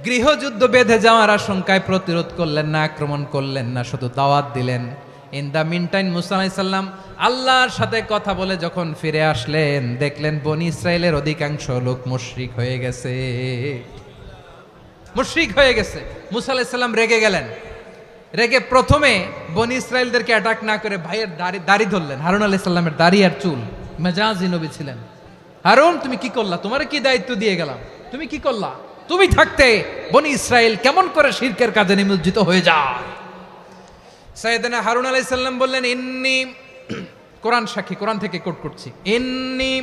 গৃহযুদ্ধ বেঁধে যাওয়ার আশঙ্কায় প্রতিরোধ করলেন না, আক্রমণ করলেন না, শুধু দাওয়াত দিলেন। ইন দ্য মিন টাইম মুসা আলাইহিস সালাম আল্লাহর সাথে কথা বলে যখন ফিরে আসলেন, দেখলেন বনি ইসরায়েলের অধিকাংশ লোক মুশরিক হয়ে গেছে, মুশরিক হয়ে গেছে। মুসা আলাইহিস সালাম রেগে গেলেন। রেগে প্রথমে বনি ইসরায়েলদেরকে অ্যাটাক না করে ভাইয়ের দাড়ি ধরলেন। হারুন আলাইহিস সালামের দাড়ি আর চুল, মেজাজি নবী ছিলেন। হারুন, তুমি কি করলা? তোমার কি দায়িত্ব দিয়ে গেলাম, তুমি কি করলা? তুমি থাকতে বনি ইসরায়েল কেমন করে শিরকের কাজে নিমজ্জিত হয়ে যায়? সাইয়েদনা হারুন আলাইহিস সালাম বললেন, ইন্নী, কোরআন সাক্ষী, কোরআন থেকে কোট করছি, ইন্নী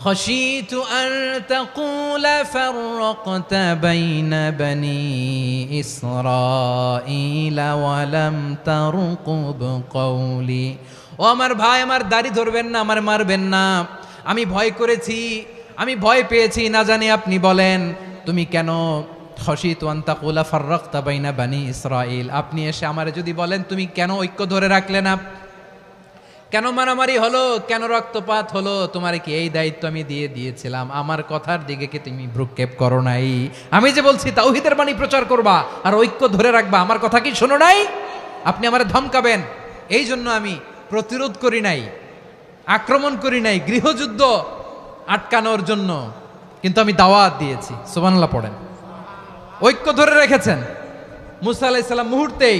খাশিতু আন তাকুলা ফাররাকতা বাইনা বনি ইসরাঈলা ওয়া লাম তারকুব কওলি। ও আমার ভাই, আমার দাড়ি ধরবেন না, আমার মারবেন না। আমি ভয় করেছি, আমি ভয় পেয়েছি, না জানি আপনি বলেন তুমি কেন খাশিতু আন তাকুলা ফাররাকতা বাইনা বনি ইসরাঈল, আপনি এসে আমারে যদি বলেন তুমি কেন ঐক্য ধরে রাখলে না, কেন মারামারি হলো, কেন রক্তপাত হলো, তোমার কি এই দায়িত্ব আমি দিয়ে দিয়েছিলাম? আমার কথার দিকে কি তুমি ভ্রুক্ষেপ করো নাই? আমি যে বলছি তাওহীদের বাণী প্রচার করবা আর ঐক্য ধরে রাখবা, আমার কথা কি শোনো নাই? আপনি আমারে ধমকাবেন, এই জন্য আমি প্রতিরোধ করি নাই, আক্রমণ করি নাই, গৃহযুদ্ধ আটকানোর জন্য, কিন্তু আমি দাওয়াত দিয়েছি। সুবহানাল্লাহ পড়েন। ঐক্য ধরে রেখেছেন। মুসা আলাইহিস সালাম মুহূর্তেই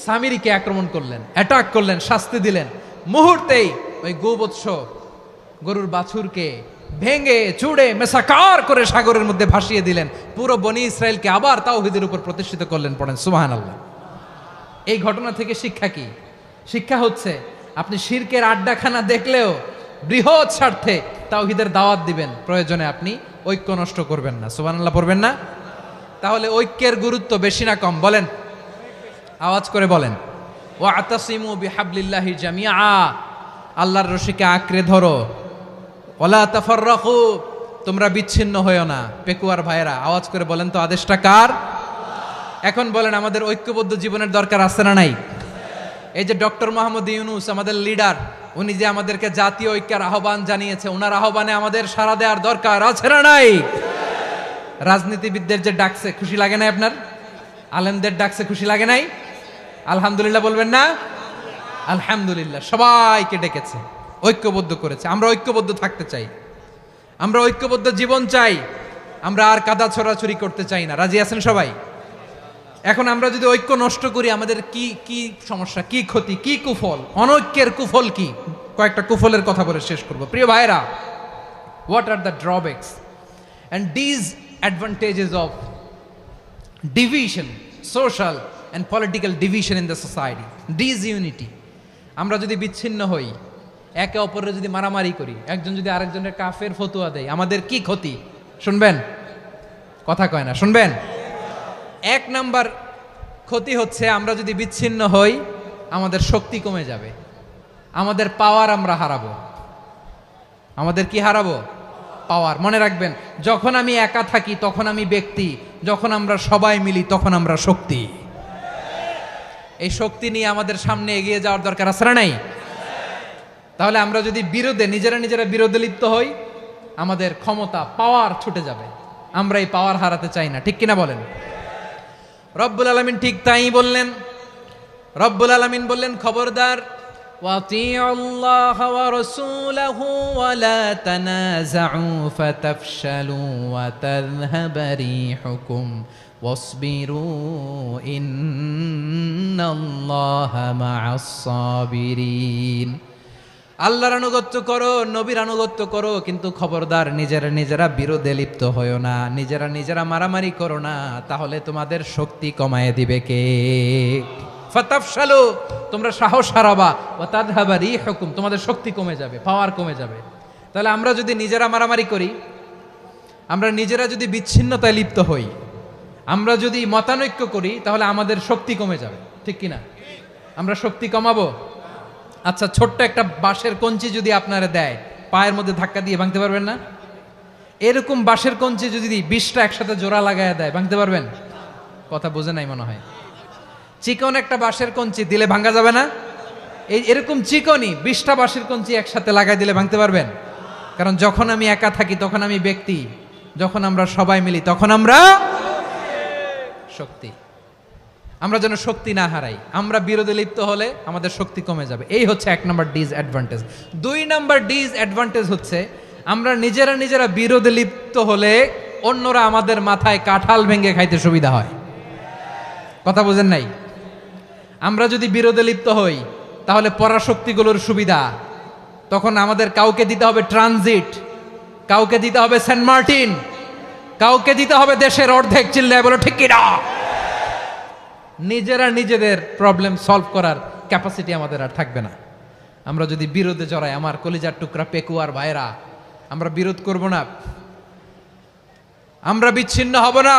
সামিরিকে আক্রমণ করলেন, অ্যাটাক করলেন, শাস্তি দিলেন। মুহূর্তেই ওই গোবৎস গরুর বাছুরকে ভেঙে চুড়ে মেসাকার করে সাগরের মধ্যে ভাসিয়ে দিলেন। পুরো বনি ইসরায়েলকে আবার তাওহীদের উপর প্রতিষ্ঠিত করলেন। পড়েন সুবহানাল্লাহ। এই ঘটনা থেকে শিক্ষা কি? শিক্ষা হচ্ছে, আপনি শিরকের আড্ডাখানা দেখলেও বৃহৎ স্বার্থে তাওহীদের দাওয়াত দিবেন, প্রয়োজনে আপনি ঐক্য নষ্ট করবেন না। সুবহানাল্লাহ পড়বেন না? তাহলে ঐক্যের গুরুত্ব বেশি না কম বলেন? আওয়াজ করে বলেন। ওয়াতাসিমু বিহাবলিল্লাহি জামিআ, আল্লাহর রশিকে আঁকড়ে ধরো। ওয়ালা তাফাররাকু, তোমরা বিচ্ছিন্ন হয়ো না। পেকুয়ার ভাইরা আওয়াজ করে বলেন তো আদেশটা কার? এখন বলেন আমাদের ঐক্যবদ্ধ জীবনের দরকার আছে না নাই? এই যে ডক্টর মোহাম্মদ ইউনূস আমাদের লিডার, উনি যে আমাদেরকে জাতীয় ঐক্যের আহ্বান জানিয়েছে, ওনার আহ্বানে আমাদের সাড়া দেওয়ার দরকার আছে না নাই? রাজনীতিবিদদের যে ডাকছে খুশি লাগে নাই আপনার? আলেমদের ডাকছে খুশি লাগে নাই? আলহামদুলিল্লাহ বলবেন না? আলহামদুলিল্লাহ, সবাইকে ডেকেছে, ঐক্যবদ্ধ করেছে। আমরা ঐক্যবদ্ধ থাকতে চাই, আমরা ঐক্যবদ্ধ জীবন চাই, আমরা আর কাদা ছড়াছড়ি করতে চাই না। রাজি আছেন সবাই? এখন আমরা যদি ঐক্য নষ্ট করি আমাদের কি কি সমস্যা, কি ক্ষতি, কি কুফল? অনৈক্যের কুফল কি? কয়েকটা কুফলের কথা বলে শেষ করব। প্রিয় ভাইরা, what are the drawbacks and disadvantages of division, social and political division in the society, disunity. আমরা যদি বিচ্ছিন্ন হই, একে অপরের যদি মারামারি করি, একজন যদি আরেকজনের কাফের ফতোয়া দেয়, আমাদের কি ক্ষতি? শুনবেন? কথা কয় না, শুনবেন? এক নাম্বার ক্ষতি হচ্ছে আমরা যদি বিচ্ছিন্ন হই, আমাদের শক্তি কমে যাবে, আমাদের পাওয়ার আমরা হারাবো। আমাদের কি হারাবো? পাওয়ার। মনে রাখবেন, যখন আমি একা থাকি তখন আমি ব্যক্তি, যখন আমরা সবাই মিলি তখন আমরা শক্তি। এই শক্তি নিয়ে আমাদের সামনে এগিয়ে যাওয়ার দরকার আছে না নাই? তাহলে আমরা যদি নিজেরা বিরোধে লিপ্ত হই, আমাদের ক্ষমতা, পাওয়ার ছুটে যাবে। আমরা এই পাওয়ার হারাতে চাই না, ঠিক কিনা বলেন? রব্বুল আলামিন ঠিক তাই বললেন। রব্বুল আলামিন বললেন, খবরদার, ওয়াতিউল্লাহ ওয়া রাসূলাহু ওয়া লা তানাযাউ ফাতাফশালু ওয়া তাযহাবা রিহুকুম ওয়াসবিরু ইন্নাল্লাহা মা'আস সাবিরিন। আল্লাহর আনুগত্য করো, নবীর আনুগত্য করো, কিন্তু খবরদার নিজেরা বিরোধে লিপ্ত হয়ো না, নিজেরা মারামারি করো না, তাহলে তোমাদের শক্তি কমায় দিবে কে? ফাতাফশালু, তোমরা সাহস হারাবা, ওয়া তাযহাবা রিহুকুম, তোমাদের শক্তি কমে যাবে, পাওয়ার কমে যাবে। তাহলে আমরা যদি নিজেরা মারামারি করি, আমরা নিজেরা যদি বিচ্ছিন্নতায় লিপ্ত হই, আমরা যদি মতানৈক্য করি, তাহলে আমাদের শক্তি কমে যাবে, ঠিক কিনা? আমরা শক্তি কমাবো। আচ্ছা, ছোট্ট একটা বাঁশের কঞ্চি যদি আপনারা দেয়, পায়ের মধ্যে ধাক্কা দিয়ে ভাঙতে পারবেন না? এরকম বাঁশের কঞ্চি যদি 20টা একসাথে জোড়া লাগায় দেয়, ভাঙতে পারবেন? কথা বোঝে নাই মনে হয়। চিকন একটা বাঁশের কঞ্চি দিলে ভাঙা যাবে না? এরকম চিকনই 20টা বাঁশের কঞ্চি একসাথে লাগাই দিলে ভাঙতে পারবেন? কারণ যখন আমি একা থাকি তখন আমি ব্যক্তি, যখন আমরা সবাই মিলি তখন আমরা শক্তি। আমরা যেন শক্তি না হারাই। আমরা বিরোধে লিপ্ত হলে আমাদের শক্তি কমে যাবে। এই হচ্ছে 1 নম্বর ডিসঅ্যাডভান্টেজ। 2 নম্বর ডিসঅ্যাডভান্টেজ হচ্ছে আমরা নিজেরা বিরোধে লিপ্ত হলে অন্যরা আমাদের মাথায় কাঁঠাল ভেঙে খাইতে সুবিধা হয়। কথা বোঝেন নাই? আমরা যদি বিরোধে লিপ্ত হই তাহলে পরাশক্তিগুলোর সুবিধা, তখন আমাদের কাউকে দিতে হবে ট্রানজিট, কাউকে দিতে হবে সেন্ট মার্টিন, কাউকে দিতে হবে দেশের অর্ধেক। চিল্লায় বলো ঠিক কিনা? নিজেদের প্রবলেম সলভ করার ক্যাপাসিটি আমাদের আর থাকবে না। আমরা যদি বিরোধে জড়াই, আমার কলিজার টুকরা পেকুয়ার ভাইরা, আমরা বিরোধ করব না, আমরা বিচ্ছিন্ন হব না।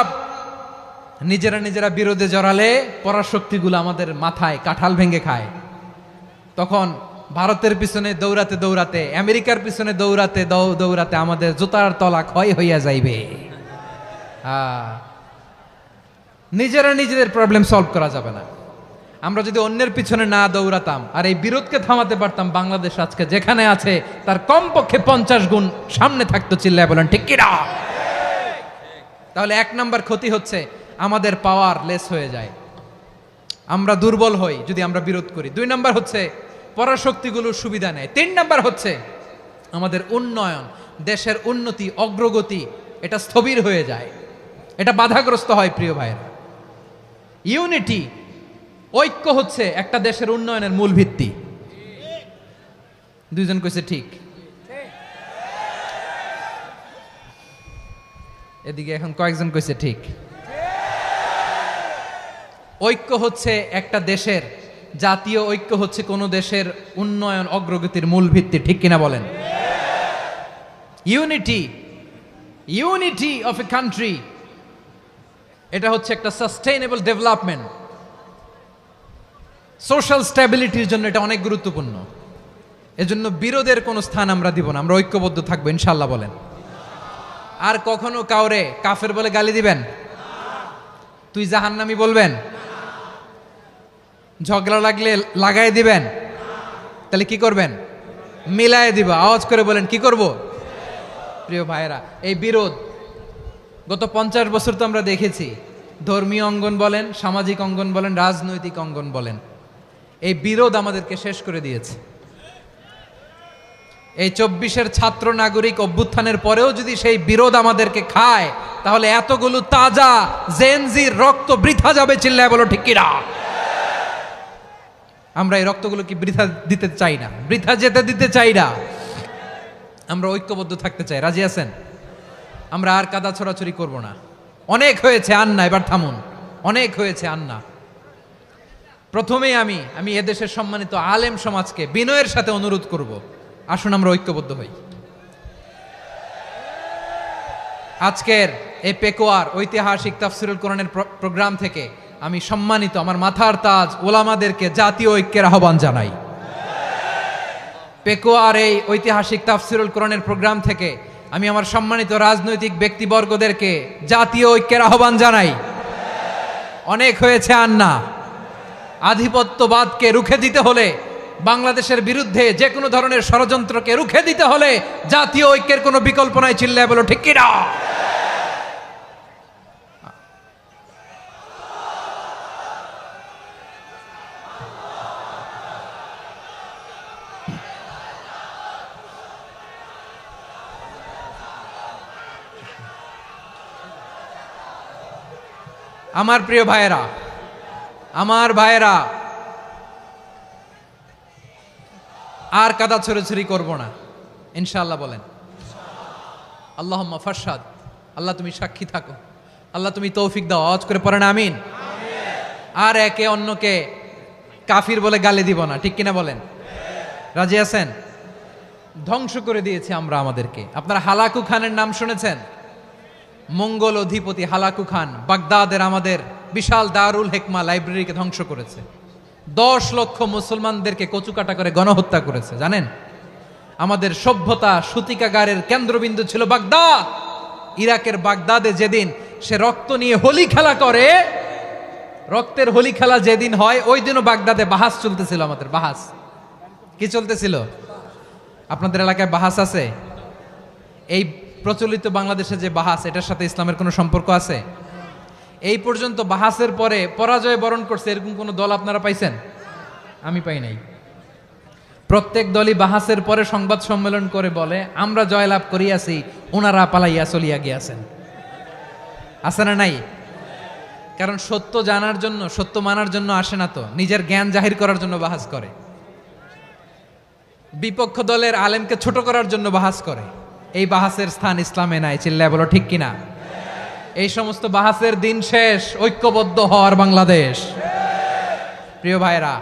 নিজেরা বিরোধে জড়ালে পরাশক্তিগুলো আমাদের মাথায় কাঁঠাল ভেঙে খায়। তখন ভারতের পিছনে দৌড়াতে, আমেরিকার পিছনে দৌড়াতে আমাদের জুতার তলা ক্ষয় হইয়া যাইবে। নিজেদের প্রবলেম সলভ করা যাবে না। আমরা যদি অন্যের পিছনে না দৌড়াতাম আর এই বিরোধকে থামাতে পারতাম, বাংলাদেশ আজকে যেখানে আছে তার কমপক্ষে 50 গুণ সামনে থাকতো। চিল্লায় বলেন ঠিক কিনা? তাহলে 1 নম্বর ক্ষতি হচ্ছে আমাদের পাওয়ার লেস হয়ে যায়, আমরা দুর্বল হই যদি আমরা বিরোধ করি। 2 নম্বর হচ্ছে পরাশক্তিগুলোর সুবিধা নেয়। 3 নম্বর হচ্ছে আমাদের উন্নয়ন, দেশের উন্নতি, অগ্রগতি, এটা স্থবির হয়ে যায়, এটা বাধাগ্রস্ত হয়। প্রিয় ভাইয়েরা, ইউনিটি, ঐক্য হচ্ছে একটা দেশের উন্নয়নের মূল ভিত্তি। 2 জন কইছে ঠিক। এদিকে এখন কয়েকজন কইছে ঠিক। ঐক্য হচ্ছে একটা দেশের, জাতীয় ঐক্য হচ্ছে কোন দেশের উন্নয়ন, অগ্রগতির মূল ভিত্তি, ঠিক কিনা বলেন? ইউনিটি অফ এ কান্ট্রি এটা হচ্ছে একটা সাস্টেইনেবল ডেভেলপমেন্ট, সোশ্যাল স্ট্যাবিলিটির জন্য এটা অনেক গুরুত্বপূর্ণ। এজন্য বিরোধের কোনো স্থান আমরা দিব না, আমরা ঐক্যবদ্ধ থাকবো ইনশাল্লাহ বলেন। আর কখনো কাউরে কাফের বলে গালি দিবেন? তুই জাহান্নামী বলবেন? ঝগড়া লাগলে লাগাই দিবেন? তাহলে কি করবেন? মিলায় দিব। আওয়াজ করে বলেন কি করব? প্রিয় ভাইয়েরা, এই বিরোধ গত 50 বছর তো আমরা দেখেছি, ধর্মীয় অঙ্গন বলেন, সামাজিক অঙ্গন বলেন, রাজনৈতিক অঙ্গন বলেন, এই বিরোধ আমাদেরকে শেষ করে দিয়েছে। এই 24-এর ছাত্র নাগরিক অভ্যুত্থানের পরেও যদি সেই বিরোধ আমাদেরকে খায়, তাহলে এতগুলো তাজা জেনজির রক্ত বৃথা যাবে। চিল্লায় বলো ঠিক কিনা? আমরা এই রক্তগুলো কি বৃথা দিতে চাই না, বৃথা যেতে দিতে চাই না। আমরা ঐক্যবদ্ধ থাকতে চাই। রাজি আছেন? আমরা আর কাদা ছড়াছড়ি করব না। অনেক হয়েছে, আন্না এবার থামুন। অনেক হয়েছে, আন্না। প্রথমেই আমি এদেশের সম্মানিত আলেম সমাজকে বিনয়ের সাথে অনুরোধ করব, আসুন আমরা ঐক্যবদ্ধ হই। আজকের এই পেকুয়ার ঐতিহাসিক তাফসিরুল কোরআনের প্রোগ্রাম থেকে আমি সম্মানিত আমার মাথার তাজ ওলামাদেরকে জাতীয় ঐক্যের আহ্বান জানাই। পেকুয়ার এই ঐতিহাসিক তাফসিরুল কোরআনের প্রোগ্রাম থেকে আমি আমার সম্মানিত রাজনৈতিক ব্যক্তিবর্গদেরকে জাতীয় ঐক্যের আহ্বান জানাই। অনেক হয়েছে, আন্না। আধিপত্যবাদকে রুখে দিতে হলে, বাংলাদেশের বিরুদ্ধে যে কোনো ধরনের ষড়যন্ত্রকে রুখে দিতে হলে জাতীয় ঐক্যের কোনো বিকল্প নাই। চিল্লায় বলো ঠিক কিনা? আমার প্রিয় ভাইয়েরা, আমার ভাইয়েরা, আর কাদা ছড়াছড়ি করব না ইনশাআল্লাহ বলেন। আল্লাহুম্মা ফারশাদ। আল্লাহ তুমি সাক্ষী থাকো, আল্লাহ তুমি তৌফিক দাও। আওয়াজ করে পড়েন আমিন। আর একে অন্যকে কাফির বলে গালি দিব না, ঠিক কিনা বলেন? রাজি আছেন? ধ্বংস করে দিয়েছি আমরা আমাদেরকে। আপনারা হালাকু খানের নাম শুনেছেন? মঙ্গল অধিপতি হালাকু খান বাগদাদের আমাদের বিশাল দারুল হিকমা লাইব্রেরিকে ধ্বংস করেছে। 10 লক্ষ মুসলমানদেরকে কচুকাটা করে গণহত্যা করেছে। জানেন, আমাদের সভ্যতা সূতিকাগারের কেন্দ্রবিন্দু ছিল বাগদাদ। ইরাকের বাগদাদে যেদিন সে রক্ত নিয়ে হোলি খেলা করে, রক্তের হোলি খেলা যেদিন হয়, ওই দিনও বাগদাদে বাহাস চলতেছিল। আমাদের বাহাস কি চলতেছিল? আপনাদের এলাকায় বাহাস আছে? এই প্রচলিত বাংলাদেশে যে বাহাস, এটার সাথে ইসলামের কোনো সম্পর্ক আছে? এই পর্যন্ত বাহাসের পরে পরাজয় বরণ করছে এরকম কোন দল আপনারা পাইছেন? আমি পাই নাই। প্রত্যেক দলই বাহাসের পরে সংবাদ সম্মেলন করে বলে আমরা জয়লাভ করিয়াছি, ওনারা পালাইয়া চলিয়া গিয়াছেন। আছে না নাই? কারণ সত্য জানার জন্য, সত্য মানার জন্য আসে না তো, নিজের জ্ঞান জাহির করার জন্য বাহাস করে। বিপক্ষ দলের আলেমকে ছোট করার জন্য বাহাস করে। এই বাহাসের স্থান ইসলামে নাই। চিল্লায় বলো ঠিক কিনা? এই সমস্ত বাহাসের দিন শেষ। ঐক্যবদ্ধ হওয়ার বাংলাদেশ। প্রিয় ভাইরা,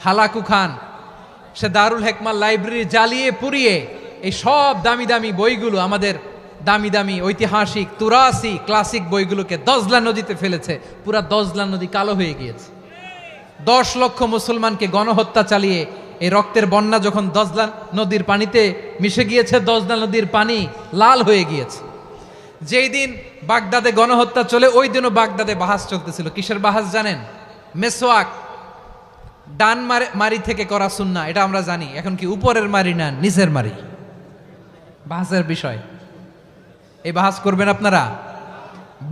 হালাকু খান সে দারুল হিকমা লাইব্রেরি জ্বালিয়ে পুড়িয়ে এই সব দামি দামি বইগুলো, আমাদের দামি দামি ঐতিহাসিক তুরাসি ক্লাসিক বইগুলোকে দজলা নদীতে ফেলেছে। পুরা দজলা নদী কালো হয়ে গিয়েছে। 10 লক্ষ মুসলমানকে গণহত্যা চালিয়ে এই রক্তের বন্যা যখন দজলা নদীর পানিতে মিশে গিয়েছে, দজলা নদীর পানি লাল হয়ে গিয়েছে। যেই দিন বাগদাদে গণহত্যা চলে, ওই দিনও বাগদাদে বাহাস চলতেছিল। কিসের বাহাস জানেন? মেসওয়াক, ডান মারি থেকে করা সুন্নাহ, এটা আমরা জানি। এখন কি উপরের মারি না নিচের মারি? বাহাসের বিষয়। এই বাহাস করবেন আপনারা?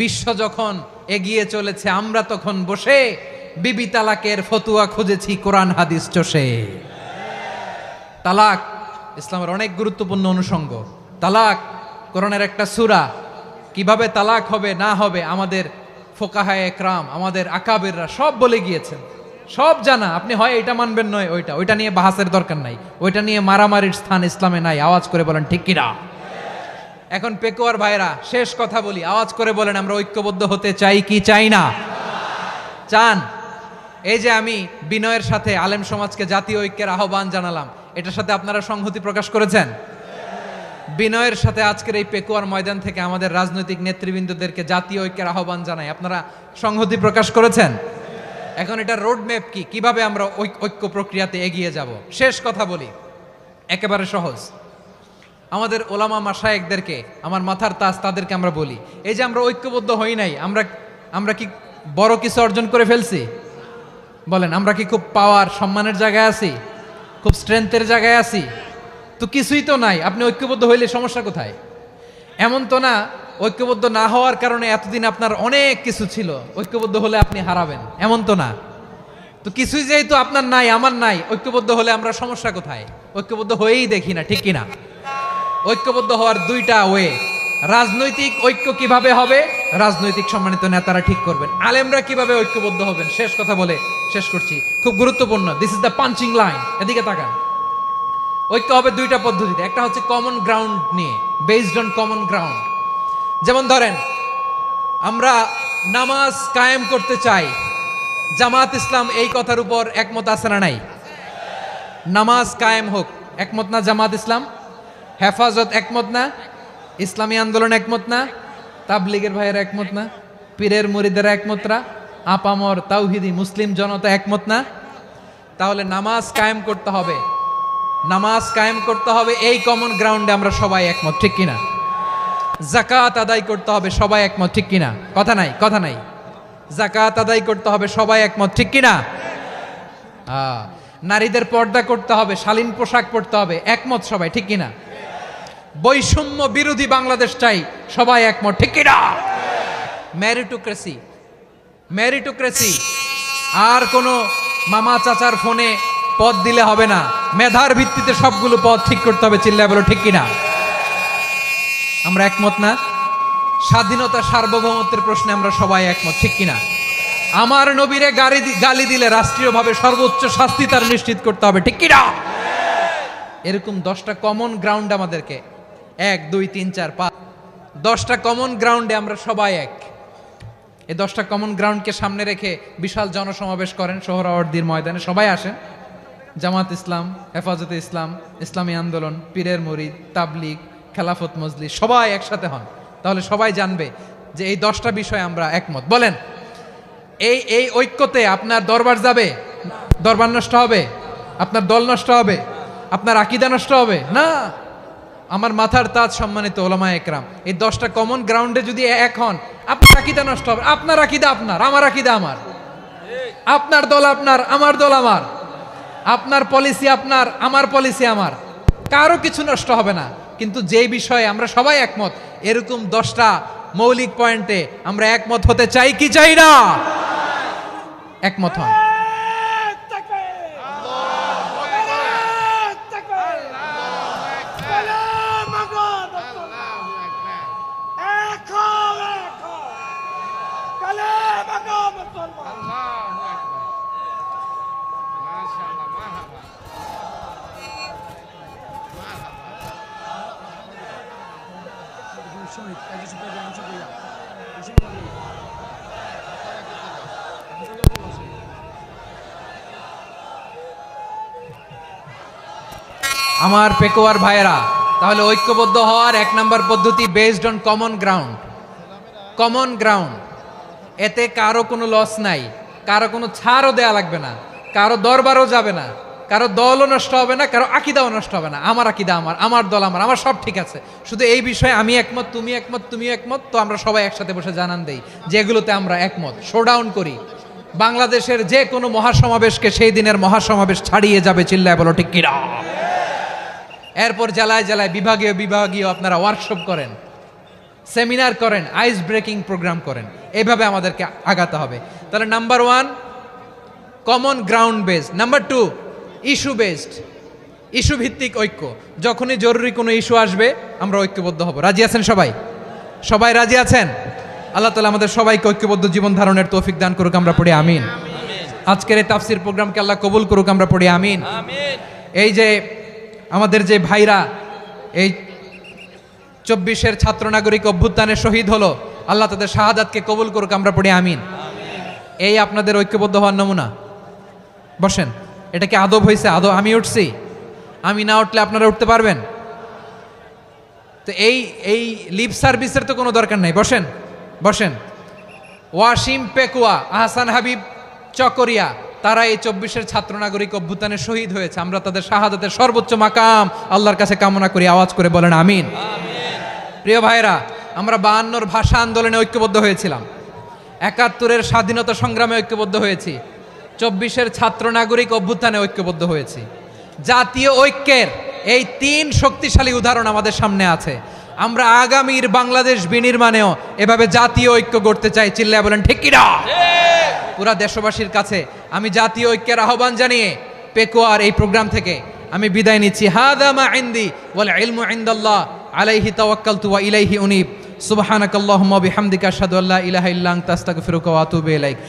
বিশ্ব যখন এগিয়ে চলেছে, আমরা তখন বসে বিবি তালাকের ফতুয়া খুঁজেছি কোরআন হাদিস চষে। তালাক ইসলামের অনেক গুরুত্বপূর্ণ অনুষঙ্গ। তালাক কোরআনের একটা সূরা। কিভাবে তালাক হবে না হবে আমাদের ফোকাহায়ে একরাম, আমাদের আকাবেররা সব বলে গিয়েছেন, সব জানা। আপনি হয় এটা মানবেন, নয় ওইটা। ওইটা নিয়ে বাহাসের দরকার নাই, ওইটা নিয়ে মারামারির স্থান ইসলামে নাই। আওয়াজ করে বলেন ঠিক কিনা? এখন পেকুয়ার ভাইরা, শেষ কথা বলি, আওয়াজ করে বলেন আমরা ঐক্যবদ্ধ হতে চাই কি চাই না? চান? এই যে আমি বিনয়ের সাথে আলেম সমাজকে জাতীয় ঐক্যের আহ্বান জানালাম, এটার সাথে আপনারা সংহতি প্রকাশ করেছেন? বিনয়ের সাথে আজকের এই পেকুয়ার ময়দান থেকে আমাদের রাজনৈতিক নেতৃবৃন্দদেরকে জাতীয় ঐক্যের আহ্বান জানাই। আপনারা সংহতি প্রকাশ করেছেন। এখন এটা রোড ম্যাপ কি, কিভাবে আমরা ঐক্য প্রক্রিয়াতে এগিয়ে যাব। শেষ কথা বলি, একেবারে সহজ। আমাদের ওলামা মাশায়েখদেরকে, আমার মাথার তাজ, তাদেরকে আমরা বলি, এই যে আমরা ঐক্যবদ্ধ হই নাই, আমরা কি বড় কিছু অর্জন করে ফেলছি? বলেন, আমরা কি খুব পাওয়ার সম্মানের জায়গায় আছি? খুব স্ট্রেংথের জায়গায় আছি? তো কিছুই তো নাই। আপনি ঐক্যবদ্ধ হইলে সমস্যা কোথায়? এমন তো না ঐক্যবদ্ধ না হওয়ার কারণে এতদিন আপনার অনেক কিছু ছিল, ঐক্যবদ্ধ হলে আপনি হারাবেন, এমন তো না। তো কিছুই যেহেতু আপনার নাই, আমার নাই, ঐক্যবদ্ধ হলে আমরা সমস্যা কোথায়? ঐক্যবদ্ধ হয়েই দেখি না, ঠিক কিনা? ঐক্যবদ্ধ হওয়ার দুইটা ওয়ে। রাজনৈতিক ঐক্য কিভাবে হবে, রাজনৈতিক সম্মানিত নেতারা ঠিক করবেন। আলেমরা কিভাবে ঐক্যবদ্ধ হবেন, শেষ কথা বলে শেষ করছি, খুব গুরুত্বপূর্ণ। This is the punching line. এদিকে তাকান। ঐক্য হবে দুইটা পদ্ধতিতে। একটা হচ্ছে কমন গ্রাউন্ড নিয়ে, বেসড অন কমন গ্রাউন্ড। যেমন ধরেন, আমরা নামাজ কায়েম করতে চাই, জামাত ইসলাম এই কথার উপর একমত আছে না নাই? নামাজ কায়েম হোক, একমত না জামাত ইসলাম? হেফাজত একমত না? ইসলামী আন্দোলন একমত না? তাবলীগের ভাইয়েরা একমত না? পীরের মুরিদেরা একমত না? আপামর তাওহিদি মুসলিম জনতা একমত না? তাহলে নামাজ কায়েম করতে হবে, নামাজ কায়েম করতে হবে এই কমন গ্রাউন্ডে আমরা সবাই একমত, ঠিক কিনা? যাকাত আদায় করতে হবে, সবাই একমত, ঠিক কিনা? কথা নাই, কথা নাই। যাকাত আদায় করতে হবে, সবাই একমত, ঠিক কিনা? নারীদের পর্দা করতে হবে, শালীন পোশাক পরতে হবে, একমত সবাই, ঠিক কিনা? বৈষম্য বিরোধী বাংলাদেশ চাই, সবাই একমত, ঠিক কিনা? মেরিটোক্রেসি, মেরিটোক্রেসি, আর কোনো মামা চাচার ফোনে পদ দিলে হবে না, মেধার ভিত্তিতে সবগুলো পদ ঠিক করতে হবে, চিল্লায় বলো ঠিক কিনা? আমরা একমত না? স্বাধীনতা সার্বভৌমত্বের প্রশ্নে আমরা সবাই একমত, ঠিক কিনা? আমার নবীরে গালি দিলে রাষ্ট্রীয়ভাবে সর্বোচ্চ শাস্তি তার নিশ্চিত করতে হবে, ঠিক কিনা? এরকম 10টা কমন গ্রাউন্ড আমাদেরকে, 1 2 3 4 5, 10টা কমন গ্রাউন্ডে আমরা সবাই এক। এই 10টা কমন গ্রাউন্ডকে সামনে রেখে বিশাল জনসমাবেশ করেন সোহরাওয়ার্দীর ময়দানে, সবাই আসেন। জামাত ইসলাম, হেফাজতে ইসলাম, ইসলামী আন্দোলন, পীরের মুরিদ, তাবলীগ, খেলাফত মজলিস, সবাই একসাথে হন। তাহলে সবাই জানবে যে এই 10টা বিষয়ে আমরা একমত। বলেন, এই ঐক্যতে আপনার দরবার যাবে, দরবার নষ্ট হবে? আপনার দল নষ্ট হবে? আপনার আকীদা নষ্ট হবে? না। আমার মাথার তাজ সম্মানিত ওলামা একরাম, এই 10টা কমন গ্রাউন্ডে যদি এক হন, আপনার আকীদা নষ্ট হবে। আপনার আকীদা আপনার, আমার আকীদা আমার, আপনার দল আপনার, আমার দল আমার, আপনার পলিসি আপনার, আমার পলিসি আমার, কারো কিছু নষ্ট হবে না। কিন্তু যে বিষয়ে আমরা সবাই একমত, এরকম 10টা মৌলিক পয়েন্টে আমরা একমত হতে চাই কি চাই না? একমত হন। আমার পেকুয়ার ভাইয়েরা, তাহলে ঐক্যবদ্ধ হওয়ার 1 নম্বর পদ্ধতি based on common ground. Common ground, এতে কারো কোনো লস নাই, কারো কোনো ছাড়ও দেয়া লাগবে না, কারো দরবারও যাবে না, কারো দলও নষ্ট হবে না, কারো আকীদাও নষ্ট হবে না। আমার আকীদা আমার, আমার দল আমার, আমার সব ঠিক আছে। শুধু এই বিষয়ে আমি একমত, তুমি একমত, তুমিও একমত, তো আমরা সবাই একসাথে বসে জানান দেই যেগুলোতে আমরা একমত, শোডাউন করি। বাংলাদেশের যে কোনো মহাসমাবেশকে সেই দিনের মহাসমাবেশ ছাড়িয়ে যাবে, চিল্লায় বলো ঠিক কিনা? এরপর জেলায় জেলায় বিভাগীয় বিভাগীয় আপনারা ওয়ার্কশপ করেন, সেমিনার করেন, আইস ব্রেকিং প্রোগ্রাম করেন। এইভাবে আমাদেরকে আগাতে হবে। তাহলে number 1 common ground based, number 2 issue based, issue ভিত্তিক ঐক্য। যখনই জরুরি কোনো ইস্যু আসবে আমরা ঐক্যবদ্ধ হব। রাজি আছেন সবাই? সবাই রাজি আছেন? আল্লাহ তাআলা আমাদের সবাইকে ঐক্যবদ্ধ জীবন ধারণের তৌফিক দান করুক, আমরা পড়ি আমিন। আজকের এই তাফসীর প্রোগ্রামকে আল্লাহ কবুল করুক, আমরা পড়ি আমিন। এই যে আমাদের যে ভাইরা এই 24-এর ছাত্র নাগরিক অভ্যুত্থানে শহীদ হলো, আল্লাহ তাদের শাহাদাতকে কবুল করুক, আমরা পড়ি আমিন। এই আপনাদের ঐক্যবদ্ধ হওয়ার নমুনা। বসেন, এটা কি আদব হয়েছে? আদব আমি উঠছি, আমি না উঠলে আপনারা উঠতে পারবেন? তো এই এই লিপ সার্ভিসের তো কোনো দরকার নাই, বসেন বসেন। ওয়াসিম পেকুয়া, আহসান হাবিব চকরিয়া, তারা এই 24-এর ছাত্র নাগরিক অভ্যুত্থানে শহীদ হয়েছে। আমরা তাদের শাহাদাতের সর্বোচ্চ মাকাম আল্লাহর কাছে কামনা করি। আওয়াজ করে বলেন আমিন। প্রিয় ভাইরা, আমরা 52-র ভাষা আন্দোলনে ঐক্যবদ্ধ হয়েছিলাম, 71-এর স্বাধীনতা সংগ্রামে ঐক্যবদ্ধ হয়েছি, 24-এর ছাত্র নাগরিক অভ্যুত্থানে ঐক্যবদ্ধ হয়েছি। জাতীয় ঐক্যের এই 3 শক্তিশালী উদাহরণ আমাদের সামনে আছে। আমরা আগামীর বাংলাদেশ বিনির্মাণেও এভাবে জাতীয় ঐক্য গড়তে চাই। চিল্লায় বলেন ঠিক কিনা? পুরা দেশবাসীর কাছে আমি জাতীয় ঐক্যের আহ্বান জানিয়ে পেকুয়ার এই প্রোগ্রাম থেকে আমি বিদায় নিচ্ছি। হাদা মা ইনদি ওয়াল ইলমু ইনদাল্লাহ আলাইহি তাওয়াক্কালতু ওয়া ইলাইহি উনীব। সুবহানাকাল্লাহুম্মা ওয়া বিহামদিকা আশহাদু আল্লা ইলাহা ইল্লা আনতা আস্তাগফিরুকা ওয়া আতুবু ইলাইক।